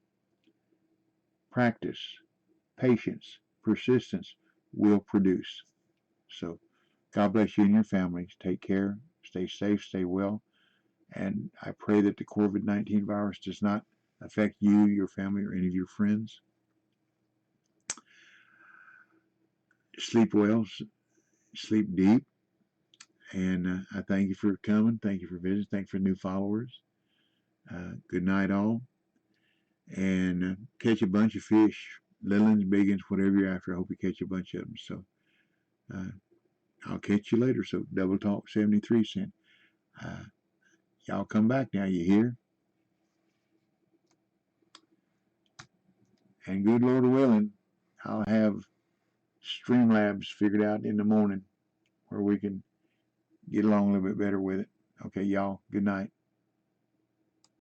Practice, patience, persistence will produce. So God bless you and your families. Take care. Stay safe. Stay well. And I pray that the COVID-19 virus does not affect you, your family, or any of your friends. Sleep well. Sleep deep. And I thank you for coming. Thank you for visiting. Thank you for new followers. Good night, all. And catch a bunch of fish, little ones, big ones, whatever you're after. I hope you catch a bunch of them. So I'll catch you later. So Double Talk 73 cent. Y'all come back now, you hear? And good Lord willing, I'll have Streamlabs figured out in the morning where we can get along a little bit better with it. Okay, y'all, good night.